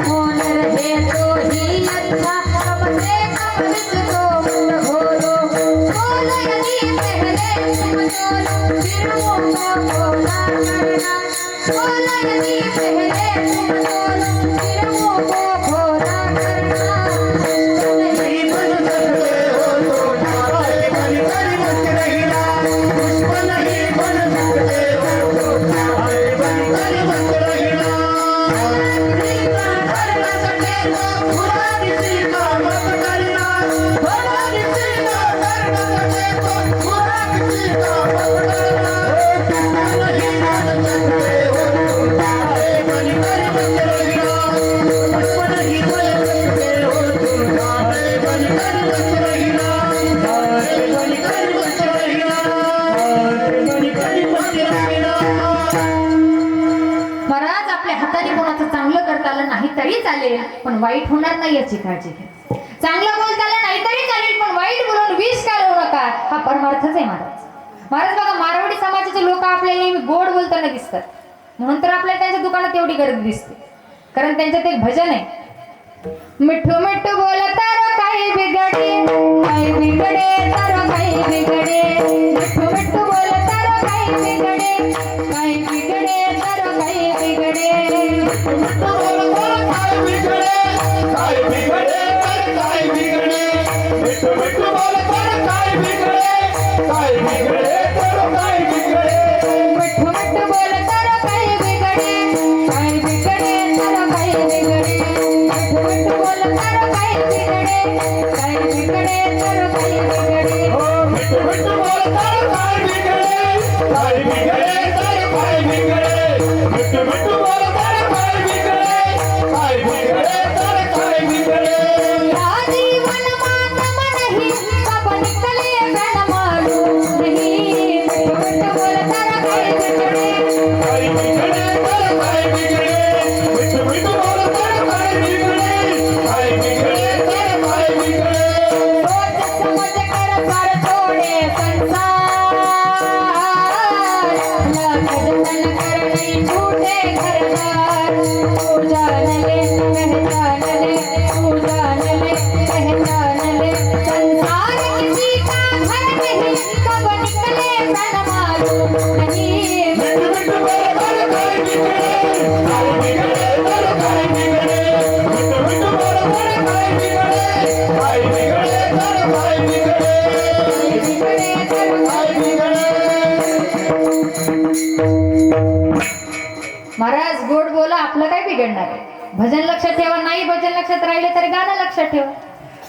मौन रहे तो ही अच्छा, कम से कम विष तो मत खोलो। बोलो यदि पहले तुम बोलो फिर मुंह को खोला करना, बोलो यदि पहले तुम बोलो फिर मुंह को खोला करना। नहीं बन सकते हो कांटे बनकर मत रहना, पुष्प नहीं बन सकते हो कांटे बनकर मत रहना। किसी का कर न सके तो बुरा किसी का मत करना, भला किसी का कर न सके तो बुरा किसी का मत करना। पुष्प नहीं बन सकते हो कांटे बनकर मत रहना, पुष्प नहीं बन सकते हो कांटे बनकर मत रहना, कांटे बनकर मत रहना, कांटे बनकर मत रहना। महाराज आपल्या हाताने कोणाचं चांगलं करता आलं नाही तरी चालेल पण वाईट होणार नाही याची काळजी घ्या। चांगलं बोलता आलं नाही तरी चालेल पण वाईट बोलून विष घालवू नका, हा परमार्थच आहे महाराज। महाराज बघा मारवाडी समाजाचे लोक आपल्याला नेहमी गोड बोलताना दिसतात म्हणून तर आपल्याला त्यांच्या दुकानात एवढी गर्दी दिसते, कारण त्यांच्यात एक भजन आहे, मिठू मिठू बोलता रो काही बिघडे, काही बिघडे तर काही बिघडे, मिठू मिठू बोलता रो काही बिघडे, काही बिघडे तर काही बिघडे। मिठू बोलता काय बिघडे, काय बिघडे तर काय बिघडे, मिठू मिठू बोलता काय बिघडे, काय बिघडे तर काय बिघडे। मिठू मिठू बोलता रो काही बिघडे, काही बिघडे तर काही बिघडे, मिठू मिठू बोलता रो काही बिघडे, काही बिघडे तर काही बिघडे। हो मिठू मिठू बोलता काय बिघडे, काय बिघडे तर काय बिघडे, मिठू मिठू बोलता काय बिघडे, काय बिघडे तर काय बिघडे। राजीवन मातम नहीं कब निकले बन मालूम नहीं, मिठू मिठू बोलता रो काही बिघडे, काय बिघडे तर काय बिघडे, मिठू मिठू बोलता काय बिघडे, काय बिघडे तर काय बिघडे। सोच समझ कर पर छोड़े संसार, लाख जतन कर नहीं छूटे घरदार। तू जान ले पहचान ले, तू जान ले पहचान ले, संसार किसी का घर नहीं कब निकले बन मालूम नहीं। मिठू मिठू बोलता काय बिघडे, काय बिघडे तर काय बिघडे, मिठू मिठू बोलता काय बिघडे, काय बिघडे तर काय बिघडे, बिगड़े तर काय बिघडे। महाराज गोड बोला, आपलं काय बिघडणार आहे? भजन लक्षात ठेवा, नाही भजन लक्षात राहिले तरी गाणं लक्षात ठेवा।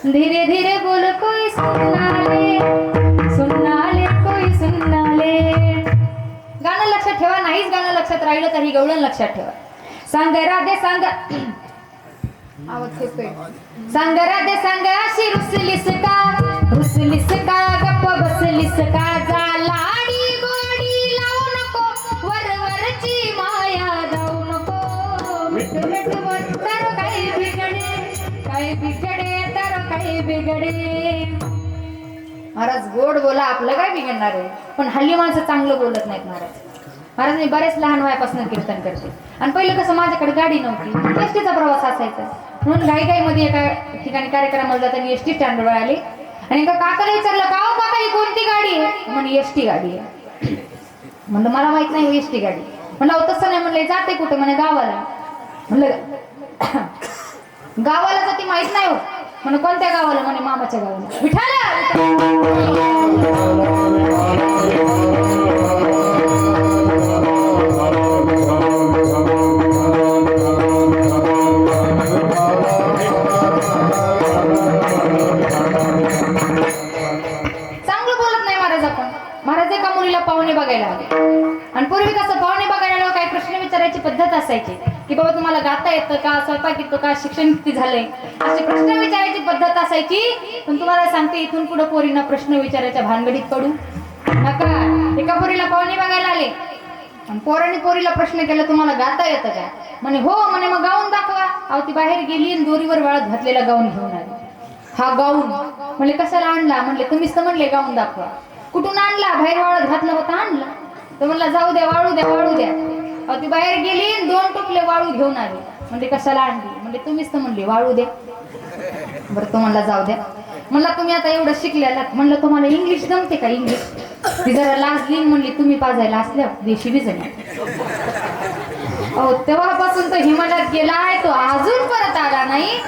धीरे धीरे बोल कोई सुनना ले, सुनना ले कोई सुनना ले, गाणं लक्षात ठेवा, नाहीच गाणं लक्षात राहिलं तरी गवळण लक्षात ठेवा। सांग राधे सांग, आवाज खेचतोय, सांग राधे सांग अशी रुसलीस का, रुसलीस का गप्प बसलीस का, जा लाडी गोडी लावू नको, वरवरची माया जाऊ नको। मिठू मिठू बोल तर काही बिघडे, काही बिघडे तर काही बिघडे, महाराज गोड बोला, आपलं काय बिघडणार आहे. पण हल्ली माणसं चांगलं बोलत नाहीत महाराज. महाराज मी बरेच लहान वयापासून कीर्तन करते आणि पहिलं कसं माझ्याकडे गाडी नव्हती, एसटीचा प्रवास असायचा. म्हणून घाईमध्ये एका ठिकाणी कार्यक्रमाला जाताना एसटी स्टँडवर आले आणि एका काकाला विचारलं, का हो काका ही कोणती गाडी आहे? म्हणे एसटी गाडी आहे. म्हणलं मला माहित नाही एसटी गाडी. म्हणलं तसं नाही. म्हणलं जाते कुठे? म्हणे गावाला. म्हणलं गावाला जाते माहित नाही हो. म्हणे कोणत्या गावाला? म्हणे मामाच्या गावाला. विठाला चांगलं बोलत नाही महाराज आपण. महाराज एका मुलीला पाहुणे बघायला आले आणि पूर्वी कसं पाहुणे बघायला आल्यावर काही प्रश्न विचारायची पद्धत असायची की बाबा तुम्हाला गाता येतं का, स्वयंपाक येतो का, शिक्षण किती झालंय, अशी प्रश्न विचारायची पद्धत असायची. पण तुम्हाला सांगते इथून पुढे पोरींना प्रश्न विचारायच्या भानगडीत पडू नका. एका पोरीला पाहुणे बघायला आले आणि पोरांनी पोरीला प्रश्न केला, तुम्हाला गाता येतं का? म्हणे हो. म्हणे मग गाऊन दाखवा. अहो ती बाहेर गेली आणि दोरीवर वाळत घातलेला गाऊन घेऊन आली. हा गाऊन. म्हणले कशाला आणला? म्हणले तुम्हीच तर म्हणले गाऊन दाखवा. कुठून आणला? बाहेर वाळत घातलं होतं आणला. तर म्हणला जाऊ द्या, वाळू द्या, वाळू द्या. अहो ती बाहेर गेली आणि 2 टोपले वाळू घेऊन आली. म्हणजे कशाला आणली? म्हणजे तुम्हीच तर म्हणले वाळू द्या. बरं तो म्हणला जाऊ द्या. म्हणला तुम्ही आता एवढं शिकलेला. म्हणलं तुम्हाला इंग्लिश जमते का? इंग्लिश. ती जरा लाजली म्हणली तुम्ही पाजायला असल्यावर देशी बिजणी. अहो तेव्हापासून तो हिमालयात गेलाय, तो अजून परत आला नाही.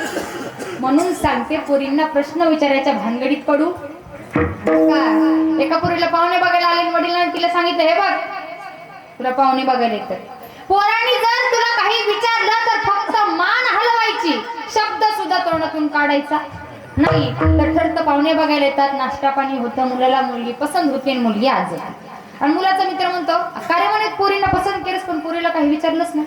म्हणून सांगते पोरींना प्रश्न विचारायच्या भानगडीत पडू नका. एका पोरीला पाहुणे बघायला आले, वडिलांनी तिला सांगितलं, हे बघ तुला पाहुणे बघायला येतात. पोरांनी जर तुला काही विचारलं तर फक्त मान हलवायची, शब्द सुद्धा तोंडातून काढायचा नाही. तर ठरतं पाहुणे बघायला येतात, नाश्ता पाणी होतं, मुलाला मुलगी पसंत होते, मुलगी आज आणि मुलाचा मित्र म्हणतो कार्य म्हणे पोरींना पसंत केलंस पण पोरीला काही विचारलंच नाही.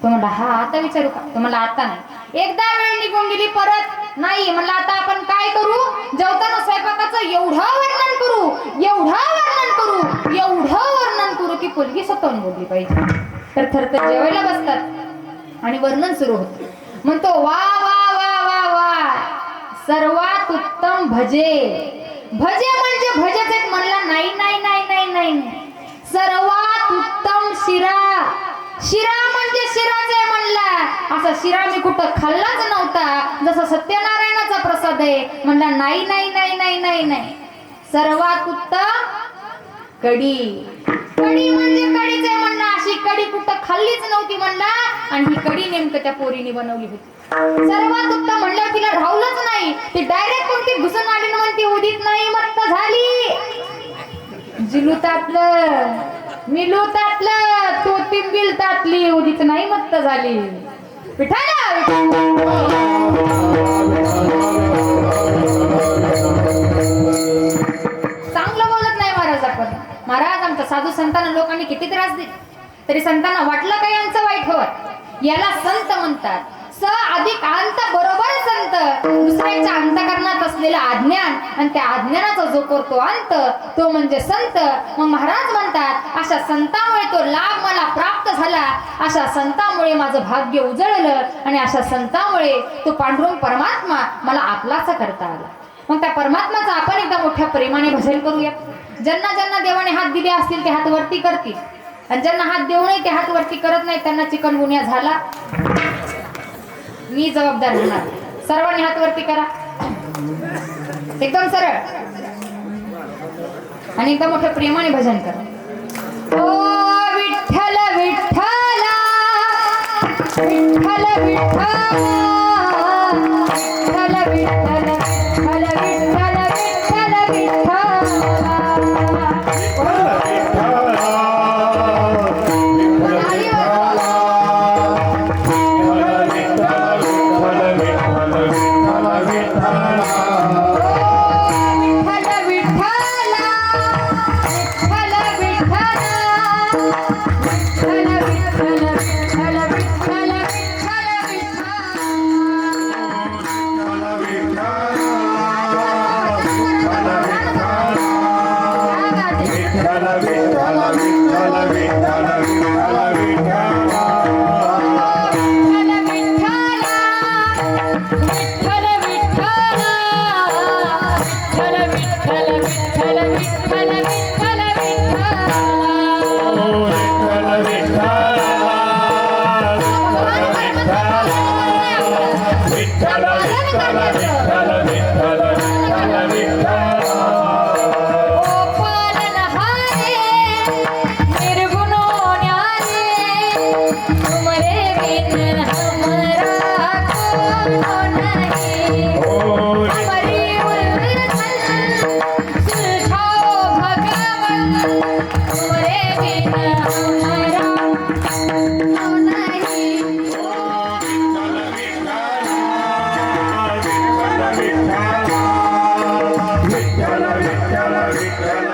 तो म्हणला हा आता विचारू का? तो म्हणला आता नाही. एकदा वेळ निघून गेली, परत नाही. म्हणला आता आपण काय करू? जेवताना स्वयंपाकाचं एवढं वर्णन करू, एवढं वर्णन करू, एवढं वर्णन करू की पोरगी स्वतःहून बोलली पाहिजे. तर थरथर जेवायला बसतात आणि वर्णन सुरू होतं. म्हणतो वा वा वा वा वा, सर्वात उत्तम भजे. भजे म्हणजे भजेच एक. म्हणला नाही नाही नाही नाही नाही, सर्वात उत्तम शिरा. शिरा म्हणजे शिराच आहे म्हणला. असा शिरा मी कुठं खाल्लाच नव्हता, जसा सत्यनारायणाचा प्रसाद आहे. म्हणला नाही नाही नाही नाही नाही नाही, सर्वात उत्तम कढी. कढी म्हणजे कढीच आहे म्हणला. अशी कढी कुठं खाल्लीच नव्हती म्हणला आणि ही कढी नेमकं त्या पोरीने बनवली होती. सर्वात उत्तम म्हणल्यावर तिला राहुलच नाही. ती डायरेक्ट कोणती घुसून आली ना म्हणती उदित नाही मत्त झाली. जिलूतातलं मिलूतातलं तो तिंबिल तातली, उदित नाही मत्त झाली. विठाला चांगलं बोलत नाही महाराज आपण. महाराज आमच्या साधू संतांना लोकांनी किती त्रास दिले तरी संतांना वाटलं का यांचं वाईट होत. याला संत म्हणतात. स अधिक अंत बरोबर संत. दुसऱ्याच्या अंतकरणात असलेलं अज्ञान आणि त्या अज्ञानाचा जो करतो अंत तो म्हणजे संत. मग महाराज म्हणतात अशा संतामुळे तो लाभ मला प्राप्त झाला, अशा संतामुळे माझं भाग्य उजळलं आणि अशा संतामुळे तो पांडुरंग परमात्मा मला आपलाचा करता आला. मग त्या परमात्माचं आपण एकदा मोठ्या प्रेमाने भजन करूया. ज्यांना ज्यांना देवाने हात दिले असतील ते हात वरती करतील आणि ज्यांना हात देऊ नये ते हात वरती करत नाही त्यांना चिकनगुन्या झाला. मी जबाबदार होणार. सर्वांनी हात वरती करा एकदम सरळ आणि एकदम मोठ्या प्रेमाने भजन करा. ओ विठ्ठल विठ्ठला विठ्ठल विठ्ठल विठ्ठल विठ्ठल विठ्ठल विठ्ठल विठ्ठल विठ्ठल विठ्ठल विठ्ठल विठ्ठल ओ पालनहारे निर्गुणो न्यारे तुम रे बिन हमरा को नहीं हमारी उल्फत सुलझाओ भगवन तुम रे बिन हमरा को नहीं विठ्ठल विठ्ठल विठ्ठल विठ्ठल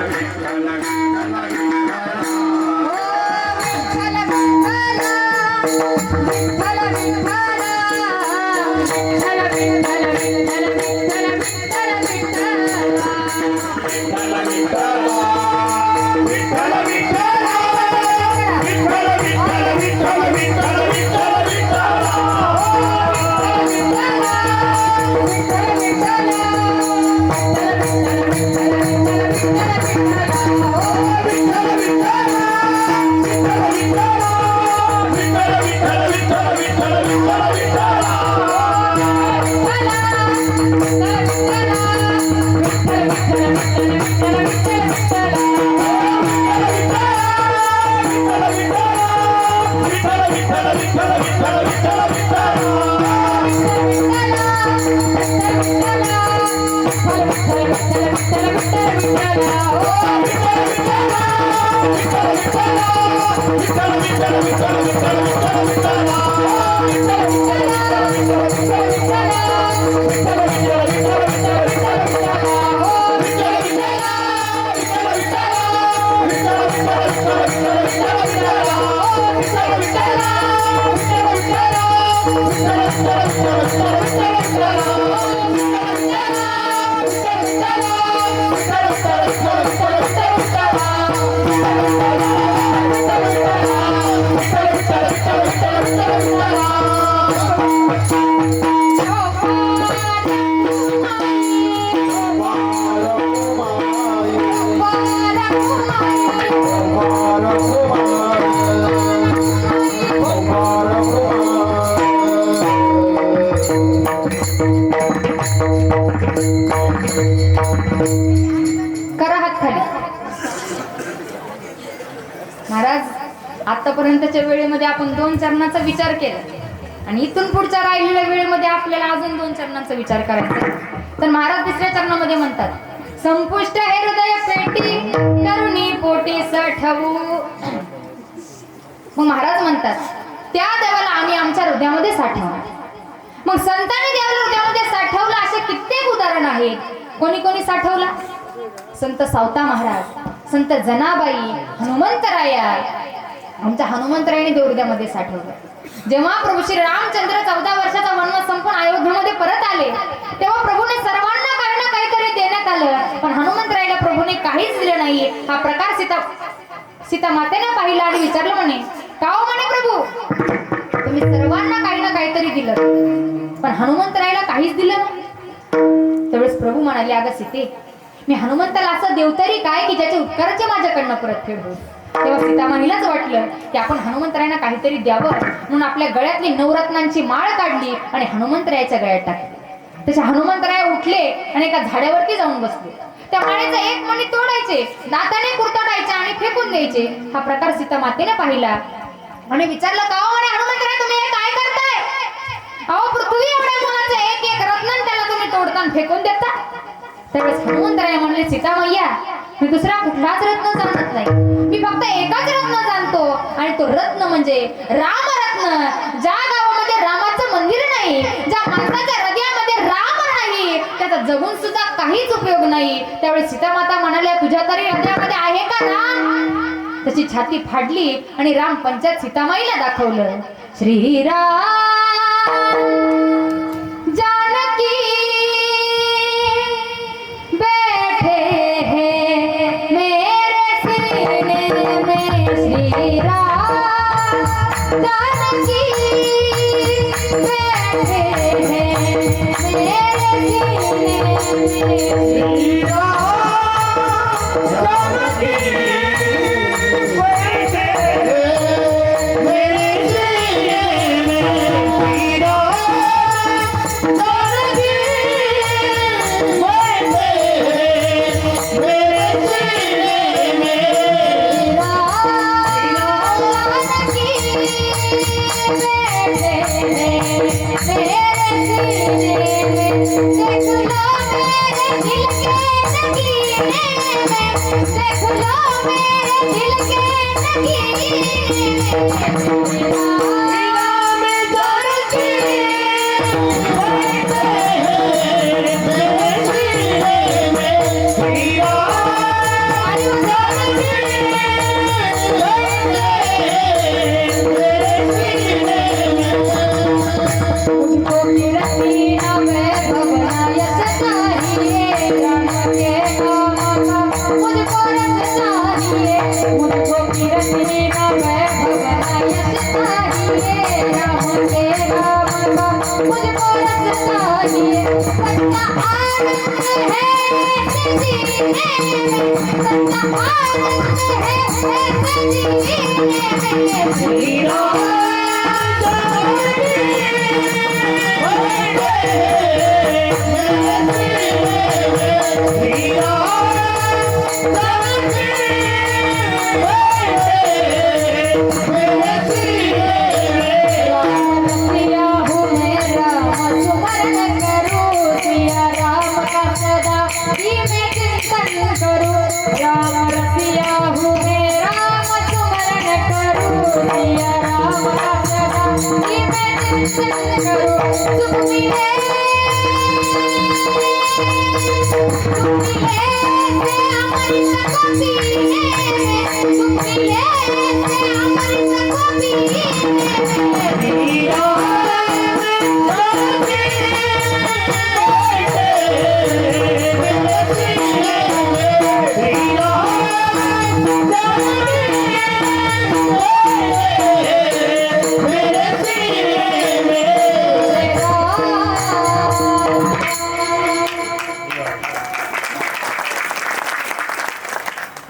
करा हात खाली. महाराज, आतापर्यंतच्या वेळेमध्ये आपण 2 चरणाचा विचार केला आणि इथून पुढच्या राहिलेल्या वेळेमध्ये आपल्याला अजून 2 चरणांचा विचार करायचा. तर महाराज दुसऱ्या चरणामध्ये म्हणतात, संपुष्ट हे हृदय पेटी तरुणी पोटी साठवू. मग महाराज म्हणतात, त्या देवाला आम्ही आमच्या हृदयामध्ये साठवणार. मग संतांनी देवाला हृदयामध्ये साठवलं असे कित्येक उदाहरण आहेत. कोणी कोणी साठवला? संत सावता महाराज, संत जनाबाई, हनुमंतराया. आमच्या हनुमंतरायाने देव हृदयामध्ये साठवलं. जेव्हा प्रभू श्री रामचंद्र 14 वर्षाचा वनवास संपून अयोध्येमध्ये परत आले, तेव्हा प्रभूने सर्वांना काही ना काहीतरी देण्यात आलं, पण हनुमंतरायाला प्रभूने काहीच दिलं नाही. हा प्रकार सीता मातेने पाहिला आणि विचारलं, म्हणे का हो म्हणे प्रभू, तुम्ही सर्वांना काही ना काहीतरी दिलं, पण हनुमंतरायाला काहीच दिलं नाही. त्यावेळेस प्रभू म्हणाले, अगं सीते, मी हनुमंताला असं देव तरी काय की ज्याचे उपकाराचे माझ्याकडनं परतफेड होईल. तेव्हा सीतामाईलाच वाटलं की आपण हनुमंतरायांना काहीतरी द्यावं, म्हणून आपल्या गळ्यातली नवरत्नांची माळ काढली आणि हनुमंतरायाच्या गळ्यात टाकली. तसे हनुमंतराय उठले आणि एका झाडावरती जाऊन बसले. त्या माळेचा एक मणी तोडायचे, दाताने कुरतडायचे आणि फेकून द्यायचे. हा प्रकार सीता मातेने पाहिला आणि विचारलं, का हो म्हणे हनुमंतराय, तुम्ही हे काय करताय? अहो, पृथ्वी एवढ्या मुलाचं एक एक रत्न त्याला तुम्ही तोडताना फेकून देता. त्यावेळेस हनुमंतराय म्हणले, सीतामय्या, मी दुसरा कुठलाच रत्न जाणत नाही, मी फक्त एकच रत्न जाणतो आणि तो रत्न म्हणजे रामरत्न. ज्या गावामध्ये रामाचं मंदिर नाही, ज्या माणसाच्या हृदयामध्ये राम नाही, त्याचा जगून सुद्धा काहीच उपयोग नाही. त्यावेळेस सीतामाता म्हणाल्या, तुझ्या तरी हृदयामध्ये आहे का राम? तशी छाती फाडली आणि राम पंचायत सीतामाईला दाखवलं. श्रीराम जानकी बैठे हैं मेरे सीने में, श्रीराम जानकी बैठे हैं मेरे सीने में, श्रीराम जानकी मेरे सीने में, श्रीराम जानकी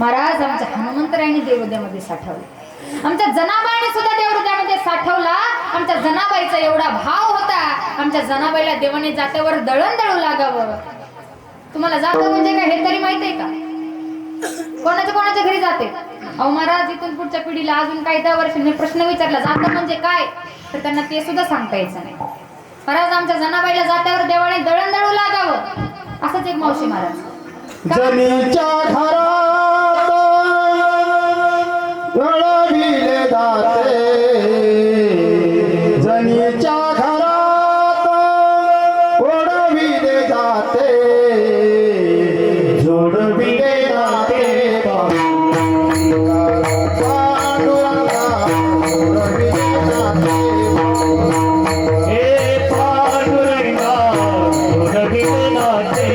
महाराज आमच्या हनुमंतरायाने देवहृदयामध्ये साठवले, आमच्या जनाबाईने सुद्धा देवहृदयामध्ये साठवला. आमच्या जनाबाईचा एवढा भाव होता, आमच्या जनाबाईला देवाने जात्यावर दळण दळू लागावं. तुम्हाला जातं म्हणजे काय हे तरी माहित आहे का? कोणाच्या घरी जाते? अहो महाराज, इथून पुढच्या पिढीला अजून काही 10 वर्षांनी प्रश्न विचारला जातं म्हणजे काय, तर त्यांना ते सुद्धा सांगता यायचं नाही. महाराज आमच्या जनाबाईला जात्यावर देवाने दळण दळू लागावं. असंच एक मावशी महाराज जनीच्या घरात घडविले जाते, जनीच्या घरात ओढविले जाते, जोडविले जाते पांडुरंगा, जोडविले जाते हे पांडुरंगा, जोडविले जाते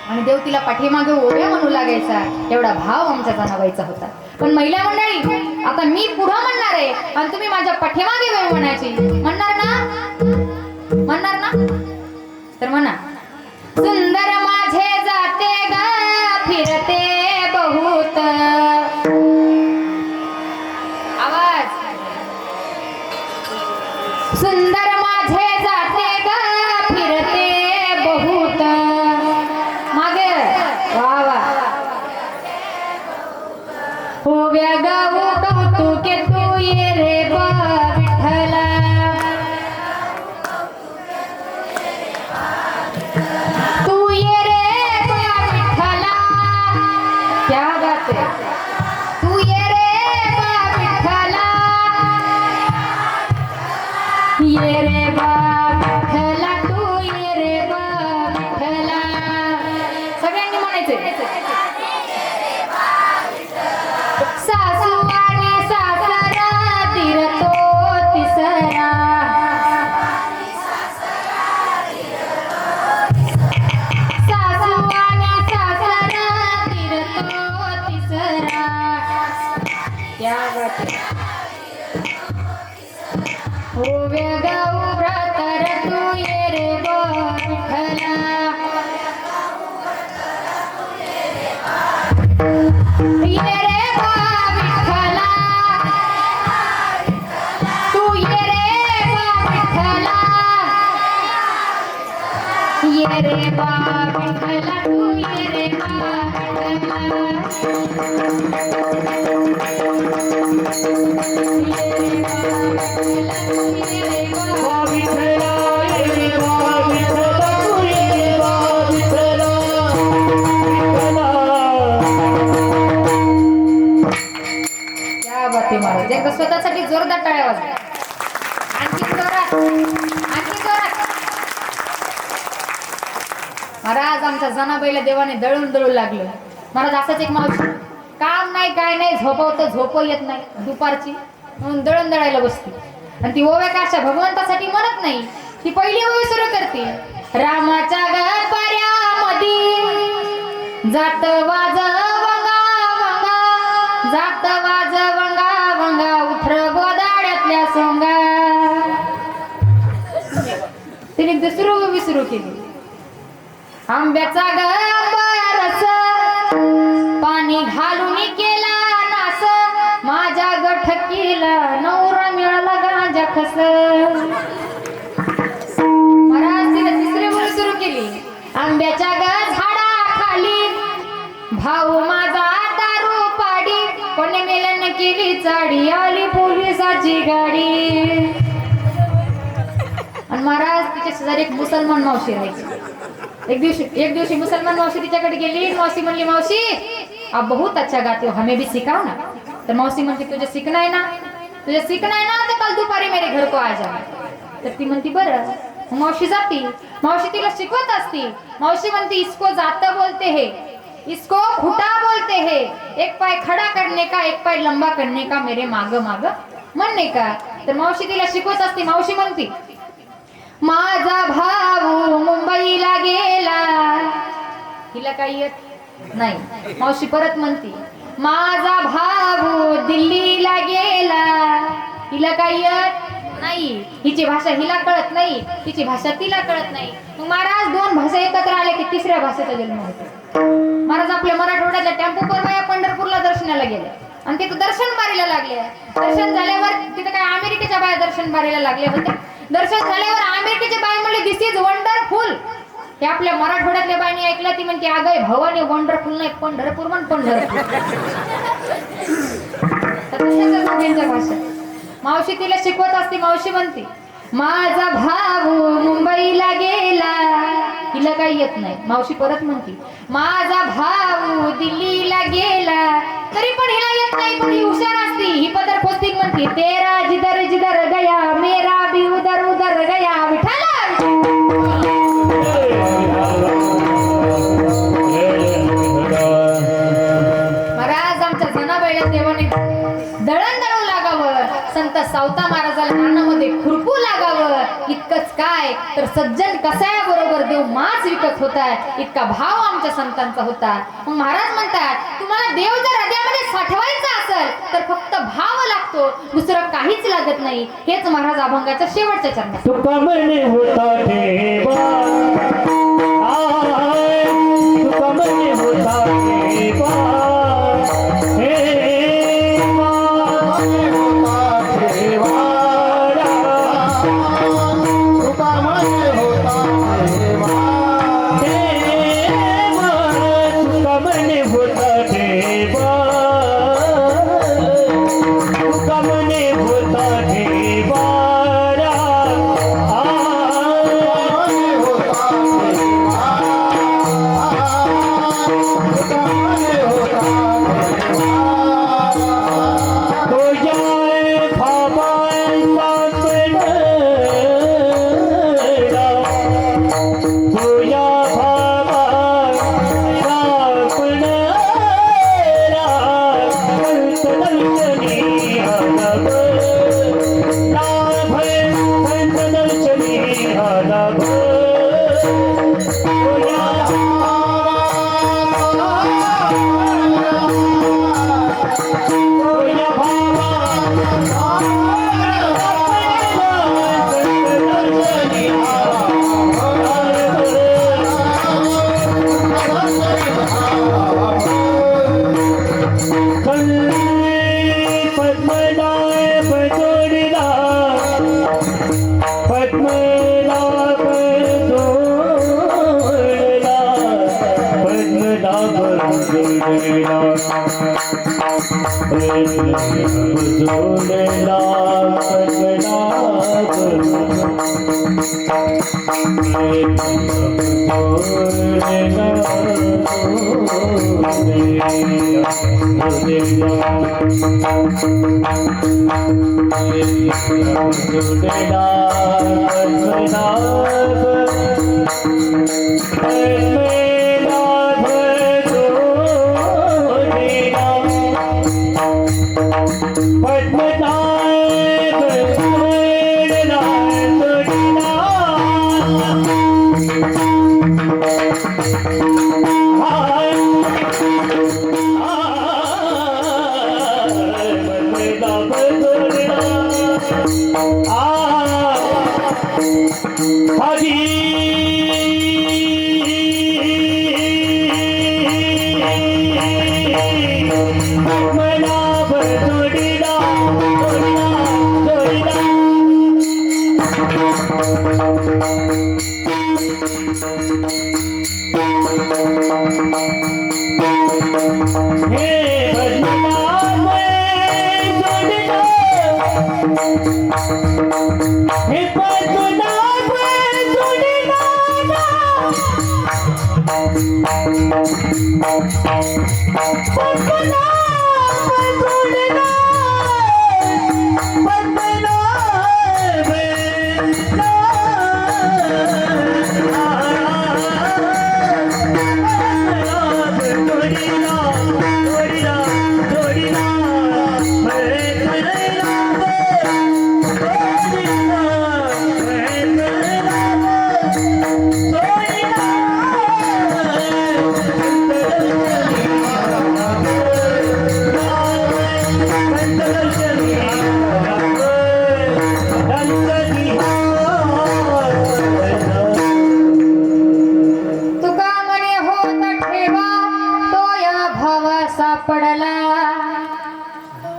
आणि देव तिला पाठीमागे ओव्या म्हणू लागायचा. एवढा भाव आमच्या जनाबाईचा होता. पण महिला मंडळी, आता मी पुढं म्हणणार आहे आणि तुम्ही माझ्या पाठीमागे वेळ म्हणायची. म्हणणार ना? म्हणणार ना? तर म्हणा. सुंदर माझे जाते ग फिरते बहुत, आवाज. सुंदर माझे जाते ग फिरते बहुत, मागे वा वा. ओव्या गाऊ कौतुके तू ये रे बा विठ्ठला, तू ये रे बा विठ्ठला. क्या बात है. तू ये रे बा विठ्ठला, ये रे बा विठ्ठला, तू ये रे बा विठ्ठला. सगळ्यांनी म्हणायचे. सासू आणि सासरा दीर तो तिसरा, सासू आणि सासरा दीर तो तिसरा. क्या बात है. ओव्या गाऊ भ्रातर तू ये रे ये रे बा विठ्ठला तू ये रे बा विठ्ठला. वा विठ्ठला ये रे वा विठ्ठला तू ये रे वा विठ्ठला विठ्ठला. क्या बात आहे महाराज. एकदा स्वतःसाठी जोरदार टाळ्या वाजवा. आणखी जोरात, आणखी जोरात. महाराज आमच्या जनाबाईला देवाने दळून दळू लागलं. महाराज असंच एक मावशी काम नाही काय नाही झोपवतं झोप येत नाही दुपारची म्हणून दळण दळायला बसते आणि ती ओव्या काशा भगवंतासाठी म्हणत नाही. ती पहिली ओवी सुरू करते. रामाच्या गरपर्यामध्ये जात वाज वंगा वंगा जात वाज वंगा वंगा उठर गोदाड्यातल्या सोंगा. तिने दुसरी ओवी सुरू केली. आंब्याचा रस पाणी घालून केला नास माझ्या गठकीला नवरा मिळाला गांजा खस. महाराज तिने तिसरी ओवी सुरू केली. आंब्याच्या झाडाखाली भाऊ माझा दारू पाडी कोणी मेल्यानं केली चाडी आली पोलिसाची गाडी. आणि महाराज तिच्या शेजारी एक मुसलमान मावशी राहायची. एक दिवशी मुसलमान मावशी तिच्याकडे गेली. मावशी म्हणली मावशी आप बहुत अच्छा गाते हो हमें भी सिखाओ ना. तर मावशी म्हणते तुझे सीखना है ना तर कल दुपारी मेरे घर को आ जा. तर ती म्हणती बरं. मावशी जाती. मावशी तिला शिकवत असती. मावशी म्हणती इसको जाता बोलते है इसको खुटा बोलते है एक पाय खड़ा करने का एक पाय लंबा करने का मेरे माग माग म्हणणे का. तर मावशी तिला शिकवत असती. मावशी म्हणती माझा भाऊ मुंबईला गेला. हिला काही येत नाही. मावशी परत म्हणती माझा भाऊ दिल्लीला गेला. हिला काही येत नाही. हिची भाषा हिला कळत नाही तिची भाषा तिला कळत नाही. मग महाराज दोन भाषा एकत्र आले की तिसऱ्या भाषेचा जन्म होतो. महाराज आपल्या मराठवाड्यातल्या टेम्पोवर बाया पंढरपूरला दर्शनाला गेले आणि तिथं दर्शन बारीला लागले. दर्शन झाल्यावर तिथं काय अमेरिकेच्या बाया दर्शन बारीला लागले होते. दर्शन झाल्यावर अमेरिकेची बाई म्हणली दिस इज वंडरफुल. हे आपल्या मराठवाड्यातल्या बाईने ऐकलं. ती म्हणते अगं भवानी वंडरफुल नाही पंढरपूर म्हण पंढरपूर. भाषा मावशी तिला शिकवत असते. मावशी म्हणते माझा भाऊ मुंबईला गेला. हिला काही येत नाही. मावशी परत म्हणते माझा भाऊ दिल्लीला गेला. तरी पण हिला येत नाही पण ही हुशार असती. ही पदर खोस्ती म्हणते तेरा जिधर जिधर गया मेरा भी उधर उधर गया विठाला. महाराज आमच्या जनाबाईला देवाने दळण दळू लागावं. संत सावता महाराजाला कानामध्ये खुरपू लागावं. इतकंच काय तर सज्जन कसायाबरोबर देव माच विकत होताय इतका भाव आमच्या संतांचा होता. मग महाराज म्हणतात तुम्हाला देव जर हृदयामध्ये साठवायचा असेल तर फक्त भाव लागतो दुसरं काहीच लागत नाही. हेच महाराज अभंगाच्या शेवटच्या चरणात. तुका म्हणे होता ठेवा तुका म्हणे होता ठेवा होता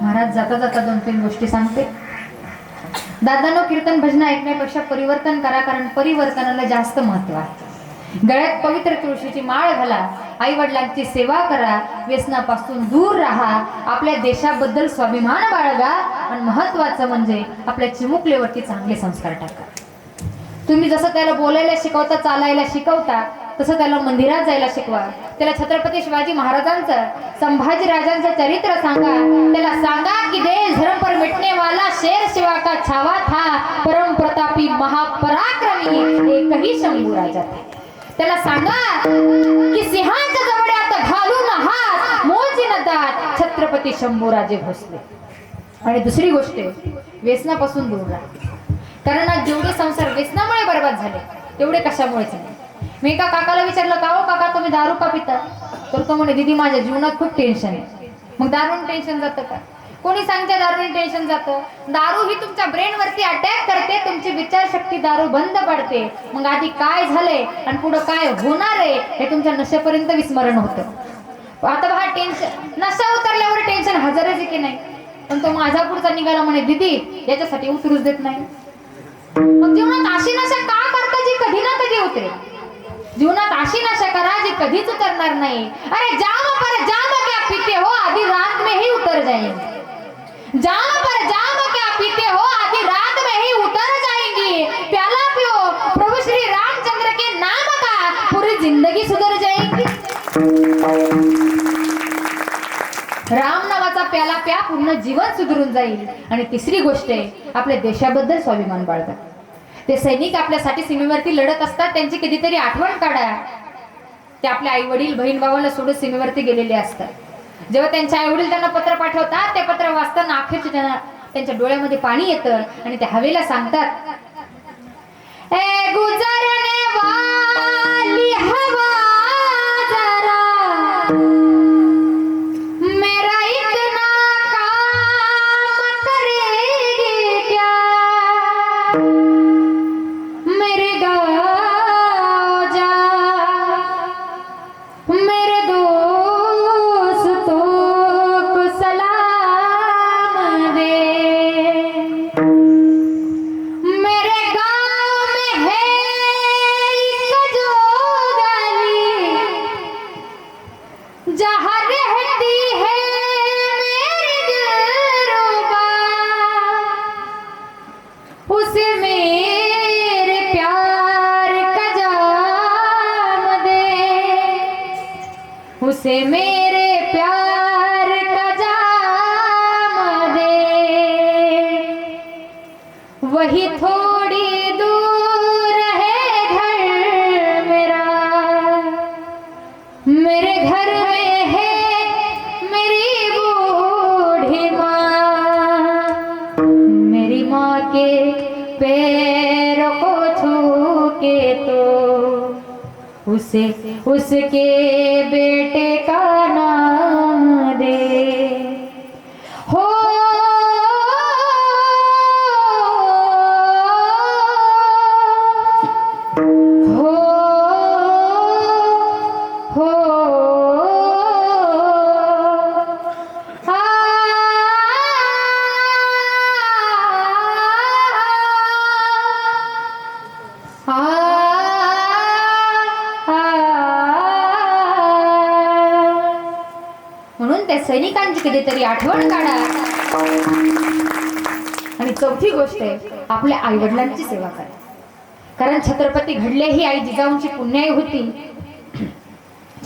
महाराज जाता जाता 2-3 गोष्टी सांगते. दादांनो, कीर्तन भजन ऐकण्यापेक्षा परिवर्तन करा, कारण परिवर्तनाला जास्त महत्व आहे. गळ्यात पवित्र तुळशीची माळ घाला, आई वडिलांची सेवा करा, व्यसनापासून दूर राहा, आपल्या देशाबद्दल स्वाभिमान बाळगा आणि महत्वाचं म्हणजे आपल्या चिमुकलेवरती चांगले संस्कार टाका. तुम्ही जसं त्याला बोलायला शिकवता, चालायला शिकवता, तसं त्याला मंदिरात जायला शिकवा. त्याला छत्रपती शिवाजी महाराजांचं, संभाजी राजांचं चरित्र सांगा. त्याला सांगा की देश धर्म पर मिटने वाला शेर शिवा का छावा था, परम प्रतापी महापराक्रमी एकही शंभू राजा था. त्याला सांगा की सिंहाच्या जवळ्यात घालून हात, मोजीन दात, छत्रपती शंभूराजे भोसले. आणि दुसरी गोष्ट, व्यसनापासून दूर राहा, कारण आज जेवढे संसार व्यसनामुळे बर्बाद झाले तेवढे कशामुळेच नाही. मी एका काकाला विचारलं, का हो काका तुम्ही दारू का पिता? तर तो म्हणे, दीदी माझ्या जीवनात खूप टेन्शन आहे. मग दारून टेन्शन जातं का? कोणी सांगते दारूने टेन्शन जातं? दारू ही तुमच्या ब्रेनवरती अटॅक करते, तुमची विचारशक्ती दारू बंद पडते. मग आधी काय झालंय आणि पुढं काय होणार आहे हे तुमच्या नशेपर्यंत विस्मरण होतं. आता बघा, टेन्शन, नशा उतरल्यावर टेन्शन हजरच आहे की नाही. पण तो माझा पुढचा निघाला म्हणे, दीदी याच्यासाठी उतरूच देत नाही. मग जीवनात अशी नशा का करता जी कधी ना कधी उतरेल? जीवनात अशी नशा करा जी कधीच उतरणार नाही. अरे जाम पर जाम क्या पीते हो, आधी रात में ही उतर जाएंगे. जाम पर जाम क्या पीते हो, आधी रात में ही उतर जाएंगी. प्याला पियो प्रभु श्री रामचंद्र के नाम का, पूरी जिंदगी सुधर जाएगी. राम नावाचा प्याला प्या, पूर्ण जीवन सुधरून जाईल. आणि तिसरी गोष्ट आहे, आपल्या देशाबद्दल स्वाभिमान बाळगा. ते सैनिक आपल्यासाठी सीमेवरती लढत असतात, त्यांची कधीतरी आठवण काढा. ते आपल्या आई वडील, बहीण भावाला सोडून सीमेवरती गेलेले असतात. जेव्हा त्यांचे आई वडील त्यांना पत्र पाठवतात, ते पत्र वाचताना अखेरच्या त्यांच्या डोळ्यामध्ये पाणी येतं आणि ते हवेला सांगतात, ए गुजरने वाली हवा जरा मेरा इतना काम करेगी क्या, मेरे गाँव जा मेरे दोस्तों को सलाम दे. मेरे गाँव में है उसे मेरे प्यार का जाम दे, वही थोड़ी दूर है घर मेरा, मेरे घर में है मेरी बूढ़ी माँ, मेरी माँ के पैरों को छू के तो उसके बेटे का नाम दे। हो हो हो म्हणून त्या सैनिकांची कधीतरी आठवण काढा। आणि चौथी गोष्ट आहे आपल्या आई वडिलांची सेवा करा, कारण छत्रपती घडले ही आई जिजाऊंची पुण्याई होती।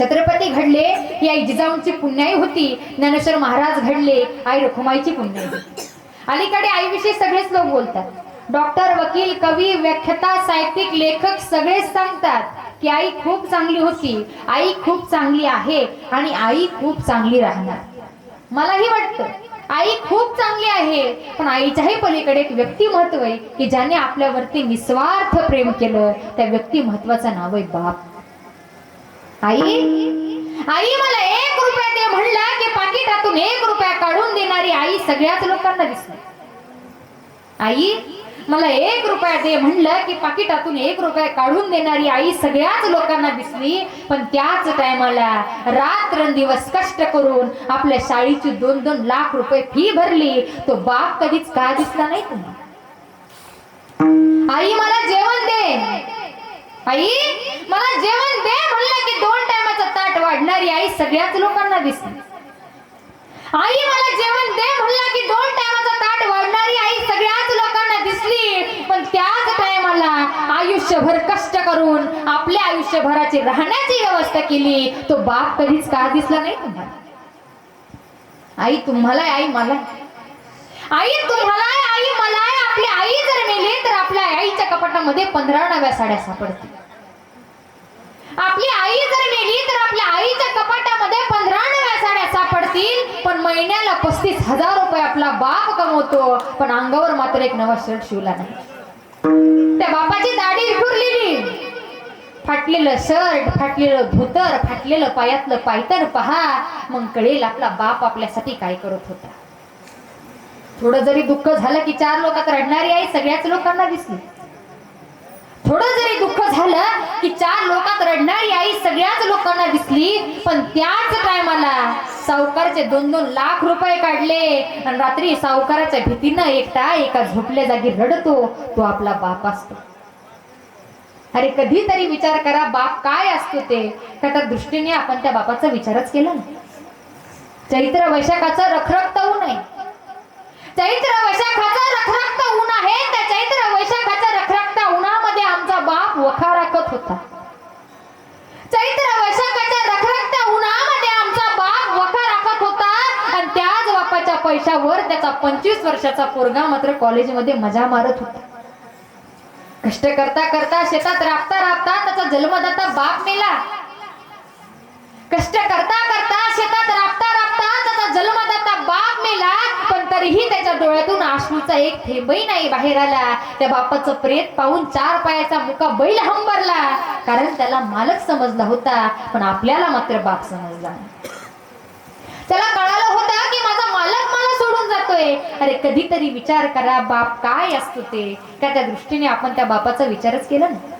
छत्रपती घडले ही आई जिजाऊंची पुण्याई होती। ज्ञानेश्वर महाराज घडले आई रखुमाईची पुण्याई होती। अलीकडे आईविषयी सगळेच लोक बोलतात, डॉक्टर, वकील, कवी, व्याख्याता, साहित्यिक, लेखक सगळेच सांगतात की आई खूप चांगली होती, आई खूप चांगली आहे आणि आई खूप चांगली राहणार। मलाही वाटतं आई खूप चांगली आहे, पण आईच्याही पलीकडे एक व्यक्तिमत्व आहे की ज्याने आपल्यावरती निस्वार्थ प्रेम केलं, त्या व्यक्तिमत्वाचं नाव आहे बाप। आई आई मला 1 रुपया दे म्हणलं की पाकिटातून 1 रुपया काढून देणारी आई सगळ्याच लोकांना दिसली। आई मला 1 रुपया दे म्हणलं की पाकिटातून 1 रुपया काढून देणारी आई सगळ्याच लोकांना दिसली, पण त्याच टायमाला रात्रंदिवस कष्ट करून आपल्या शाळेची 2-2 लाख रुपये फी भरली, तो बाप कधीच का दिसला नाही तुम्हाला? आई मला जेवण दे, आई मला जेवण दे म्हणलं की 2 टायमाचं ताट वाढणारी आई सगळ्याच लोकांना दिसली। आई मला जेवण दे म्हणलं की 2 टायमाचं ताट वाढणारी आई सगळ्याच लोकांना दिसली, पण त्याच टायमाला आयुष्यभर कष्ट करून आपल्या आयुष्यभराची राहण्याची व्यवस्था केली, तो बाप कधीच का दिसला नाही तुम्हाला? आई तुम्हाला आई मला, आई तुम्हाला आई मला। आपली आई जर मेली तर आपल्या आईच्या कपाटामध्ये 15 नव्या साड्या सापडतील। आपली आई जर मेली तर आपल्या आईच्या कपाटामध्ये 15 नव्या साड्या सापडतील, पण महिन्याला 35,000 रुपये आपला बाप कमवतो, पण अंगावर मात्र एक नवा शर्ट शिवला नाही। त्या बापाची दाढी विखुरलेली, फाटलेलं शर्ट, फाटलेलं धोतर, फाटलेलं पायातलं पायतन पहा, मग कळेल आपला बाप आपल्यासाठी काय करत होता। थोडं जरी दुःख झालं की 4 लोकात रडणारी आई सगळ्याच लोकांना दिसली। थोडं जरी दुःख झालं की 4 लोकात रडणारी आई सगळ्याच लोकांना दिसली, पण त्याच टायमाला सावकारचे 2-2 लाख रुपये काढले आणि रात्री सावकाराच्या भीतीनं एकटा एका झोपल्या जागी रडतो, तो आपला बाप असतो। अरे कधीतरी विचार करा बाप काय असतो ते, का त्या दृष्टीने आपण त्या बापाचा विचारच केला नाही? चैत्र वैशाखाचं रखरखत ऊन आहे, चैत्र वैशाखाचं रखरखत ऊन आहे, त्या चैत्र वैशाखाच्या रखरखत्या उन्हामध्ये आमचा बाप वखा राखत होता। चैत्र वैशाखाच्या रखरखत्या उन्हामध्ये आमचा बाप वखा राखत होता, आणि त्याच बापाच्या पैशावर त्याचा 25 वर्षाचा पोरगा मात्र कॉलेजमध्ये मजा मारत होता। कष्ट करता करता शेतात राबता राबता त्याचा जन्मदाता बाप मेला। कष्ट करता करता शेतात राबता राबता त्याचा जन्मदाता बाप मेला, पण तरीही त्याच्या डोळ्यातून अश्रूचा एक थेंबही नाही बाहेर आला। त्या बापाचं प्रेत पाहून 4 पायाचा मुका बैल हंबरला, कारण त्याला मालक समजला होता, पण आपल्याला मात्र बाप समजला नाही। त्याला कळालं होतं की माझा मालक मला सोडून जातोय। अरे कधीतरी विचार करा बाप काय असतो ते, का त्या दृष्टीने आपण त्या बापाचा विचारच केला नाही?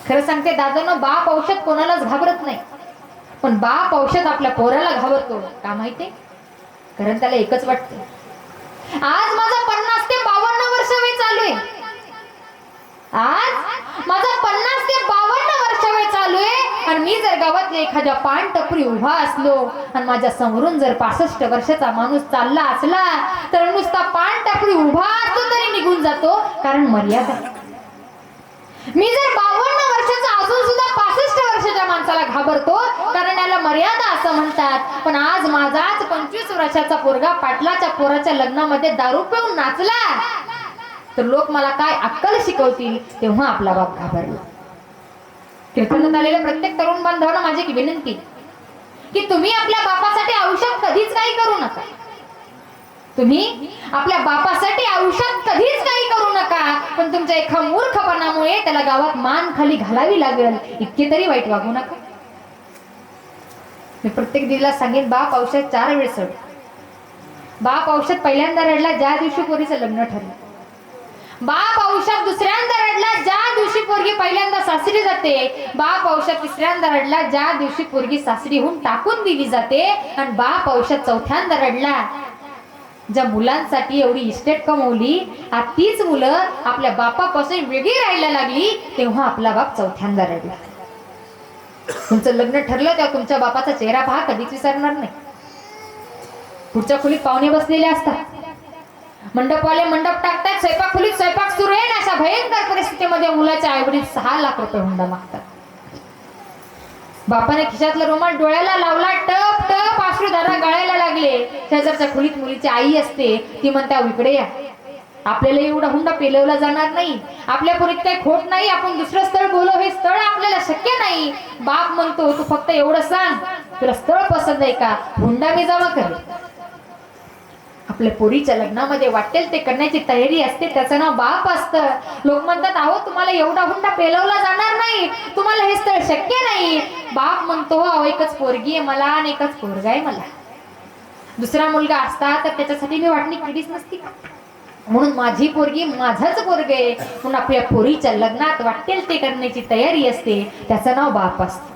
खरं सांगते दादांनो, बाप औषध कोणालाच घाबरत नाही, पण बाप औषध आपल्या पोराला घाबरतो। का माहितीये? कारण त्याला एकच वाटतं, आज माझं 50 ते 52 वर्ष वय चालू आहे, आज माझं 50 ते 52 वर्ष वय चालू आहे, आणि मी जर गावातल्या एखाद्या पान टपरी उभा असलो आणि माझ्या समोरून जर 65 वर्षाचा माणूस चालला असला तर नुसता पान टपरी उभा असतो तरी निघून जातो, कारण मर्यादा। मी जर 52 वर्षाचा असून सुद्धा 65 वर्षाच्या माणसाला घाबरतो, कारण याला मर्यादा असं म्हणतात. पण आज माझाच 25 वर्षाचा पोरगा पाटलाच्या पोराच्या लग्नामध्ये दारू पिऊन नाचला तर लोक मला काय अक्कल शिकवतील. तेव्हा आपला बाप घाबरला. कीर्तनात आलेल्या प्रत्येक तरुण बांधवांना माझी एक विनंती की तुम्ही आपल्या बापासाठी आयुष्यात कधीच काही करू नका. तुम्ही आपल्या बापासाठी आयुष्यात कधीच काही करू नका. पण तुमच्या एका मूर्खपणामुळे त्याला गावात मान खाली घालावी लागेल इतके तरी वाईट वागू नका. मी प्रत्येक दिदीला सांगेन, बाप औषध 4 वेळ सोड. बाप औषध पहिल्यांदा रडला ज्या दिवशी पोरीचं लग्न ठरलं. बाप औषध दुसऱ्यांदा रडला ज्या दिवशी पोरगी पहिल्यांदा सासरी जाते. बाप औषध तिसऱ्यांदा रडला ज्या दिवशी पोरगी सासरीहून टाकून दिली जाते. आणि बाप औषध चौथ्यांदा रडला ज्या मुलांसाठी एवढी इस्टेट कमवली, आज तीच मुलं आपल्या बापापासून वेगळी राहायला लागली तेव्हा आपला बाप चौथ्यांदा रडला. तुमचं लग्न ठरलं तेव्हा तुमच्या बापाचा चेहरा पहा, कधीच विसरणार नाही. पुढच्या खोलीत पाहुणे बसलेले असतात, मंडपवाले मंडप टाकतात, स्वयंपाक खोलीत स्वयंपाक सुरू आहे. अशा भयंकर परिस्थितीमध्ये मुलाच्या आईवडील 6 लाख रुपये हुंडा मागतात. बापाने खिशातला रुमाल डोळ्याला लावला, टप टप अश्रुधारा गळायला लागले. शेजारच्या खोलीत मुलीची आई असते, ती म्हणते इकडे या, आपल्याला एवढा हुंडा पेलवला जाणार नाही, आपल्या पुरीत काही खोट नाही, आपण दुसरं स्थळ बोलव, हे स्थळ आपल्याला शक्य नाही. बाप म्हणतो तू फक्त एवढं सांग तुला स्थळ पसंत आहे का, हुंडा मी जमा करेल. आपल्या पोरीच्या लग्नामध्ये वाटेल ते करण्याची तयारी असते, त्याचं नाव बाप असतं. लोक म्हणतात अहो तुम्हाला एवढा हुंडा पेलवला जाणार नाही, तुम्हाला हे स्थळ शक्य नाही. बाप म्हणतो अहो एकच पोरगी आहे मला आणि एकच पोरगा आहे मला, दुसरा मुलगा असता तर त्याच्यासाठी मी वाटणी केलीच नसती, म्हणून माझी पोरगी माझाच पोरगा आहे. म्हणून आपल्या पोरीच्या लग्नात वाटेल ते करण्याची तयारी असते, त्याचं नाव बाप असतं.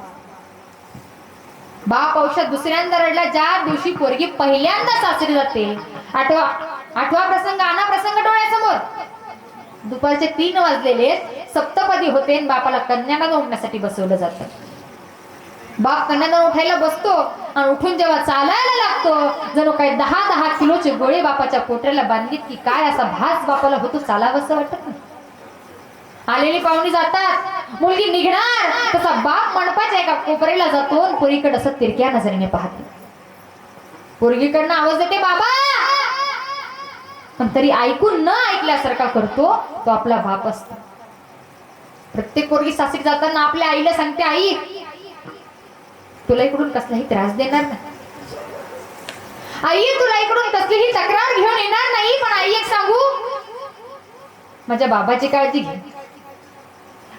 बाप औषध दुसऱ्यांदा रडला ज्या दिवशी पोरगी पहिल्यांदा सासरी जाते. आठवा प्रसंग, आणा प्रसंग डोळ्यासमोर. दुपारचे 3 वाजलेले, सप्तपदी होते आणि बापाला कन्यादान उठण्यासाठी बसवलं जातं. बाप कन्यादान उठायला बसतो आणि उठून जेव्हा चालायला लागतो जणू काही 10-10 किलोचे गोळे बापाच्या पोटऱ्याला बांधलीत की काय असा भास बापाला होतो, चालावंसं वाटत नाही. आलेली पाहुणी जातात, मुलगी निघणार तसा बाप मंडपाच्या एका कोपऱ्याला जातो आणि पोरीकडे असं तिरक्या नजरेने पाहते. पोरगीकडनं आवाज देते बाबा, पण तरी ऐकून न ऐकल्यासारखा करतो तो आपला बाप असतो. प्रत्येक पोरगी सासरी जाताना आपल्या आईला सांगते आई तुला इकडून कसलाही त्रास देणार नाही, आई तुला इकडून कसलीही तक्रार घेऊन येणार नाही, पण आई एक सांगू माझ्या बाबाची काळजी घे.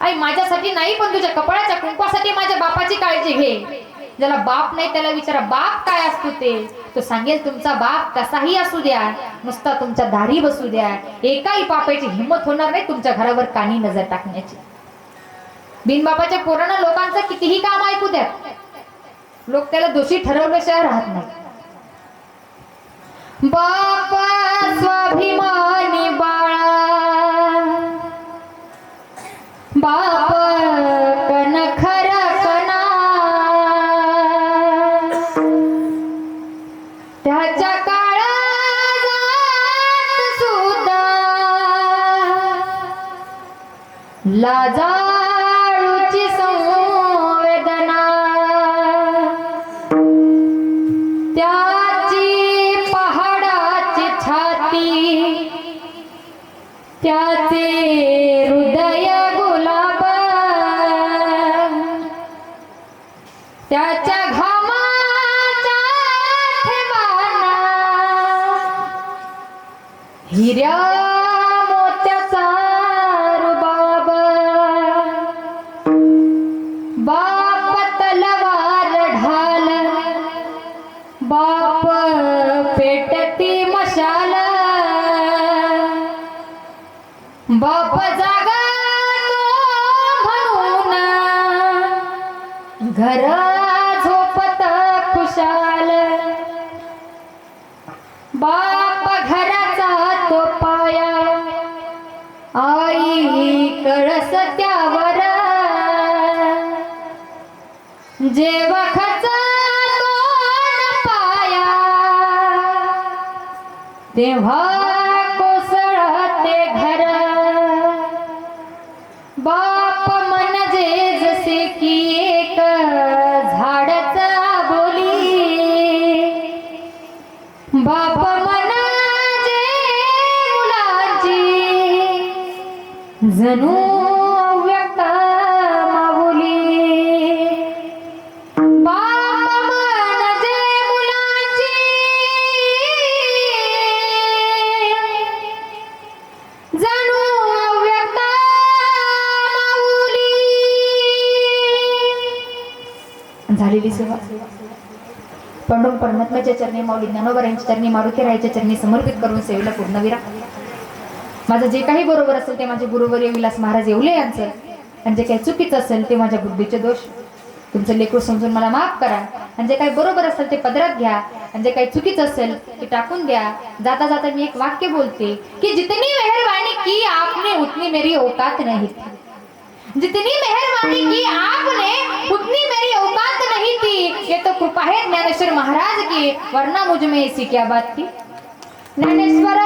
आई माझ्यासाठी नाही पण तुझ्या कपाळाच्या कुंकवासाठी माझ्या बापाची काळजी घे. ज्याला बाप नाही त्याला विचारा बाप काय असतो ते, तो सांगेल तुमचा बाप कसाही असू द्या, नुसता तुमच्या दारी बसू द्या, एकाही पापाची हिंमत होणार नाही तुमच्या घरावर कानी नजर टाकण्याची. बिनबापाच्या पोरांना लोकांचं कितीही काम ऐकू द्या, लोक त्याला दोषी ठरवल्याशिवाय राहत नाही. बापा स्वाभिमानी बाळा, बाप कन खरा कना, त्याच्या काळात सुद्धा लाजाळूची संवेदना, त्याची पहाडाची छाती, त्याचे हृदय गुलाब, त्याच्या घामाच्या ठेवाना हिऱ्या मोत्याचा रुबाब. बाप तलवार ढाल, बाप पेटती मशाल, बाप जागा म्हणून घर झोपत खुशाल. बाप घराचा तो पाया, आई कळस त्यावर, जेव्हा खचा तोंड पाया तेव्हा कोसळते घर. बाप म्हणजे जसे की एक झाडच झालेली सेवा पंडू परमात्म्याच्या चरणी, माऊली ज्ञानोबरायांच्या चरणी, मारुतीरायाच्या चरणी समर्पित करून सेवेला पूर्णविराम. माझं जे काही बरोबर असेल ते माझे गुरुवर्य विलास महाराज येवले यांचं, आणि जे काही चुकीचं असेल ते माझ्या बुद्धीचे दोष. तुमचं लेकरू समजून मला माफ करा. आणि जे काही बरोबर असेल ते पदरात घ्या, आणि जे काही चुकीचं असेल ते टाकून द्या. जाता जाता मी एक वाक्य बोलते की जितनी मेहरबानी की आपने उतनी मेरी औकात नहीं थी. जितनी मेहरबानी की आपने उतनी मेरी औकात नहीं थी. ये तो कृपा है ज्ञानेश्वर महाराज की, वरना मुझ में ऐसी क्या बात थी. ज्ञानेश्वर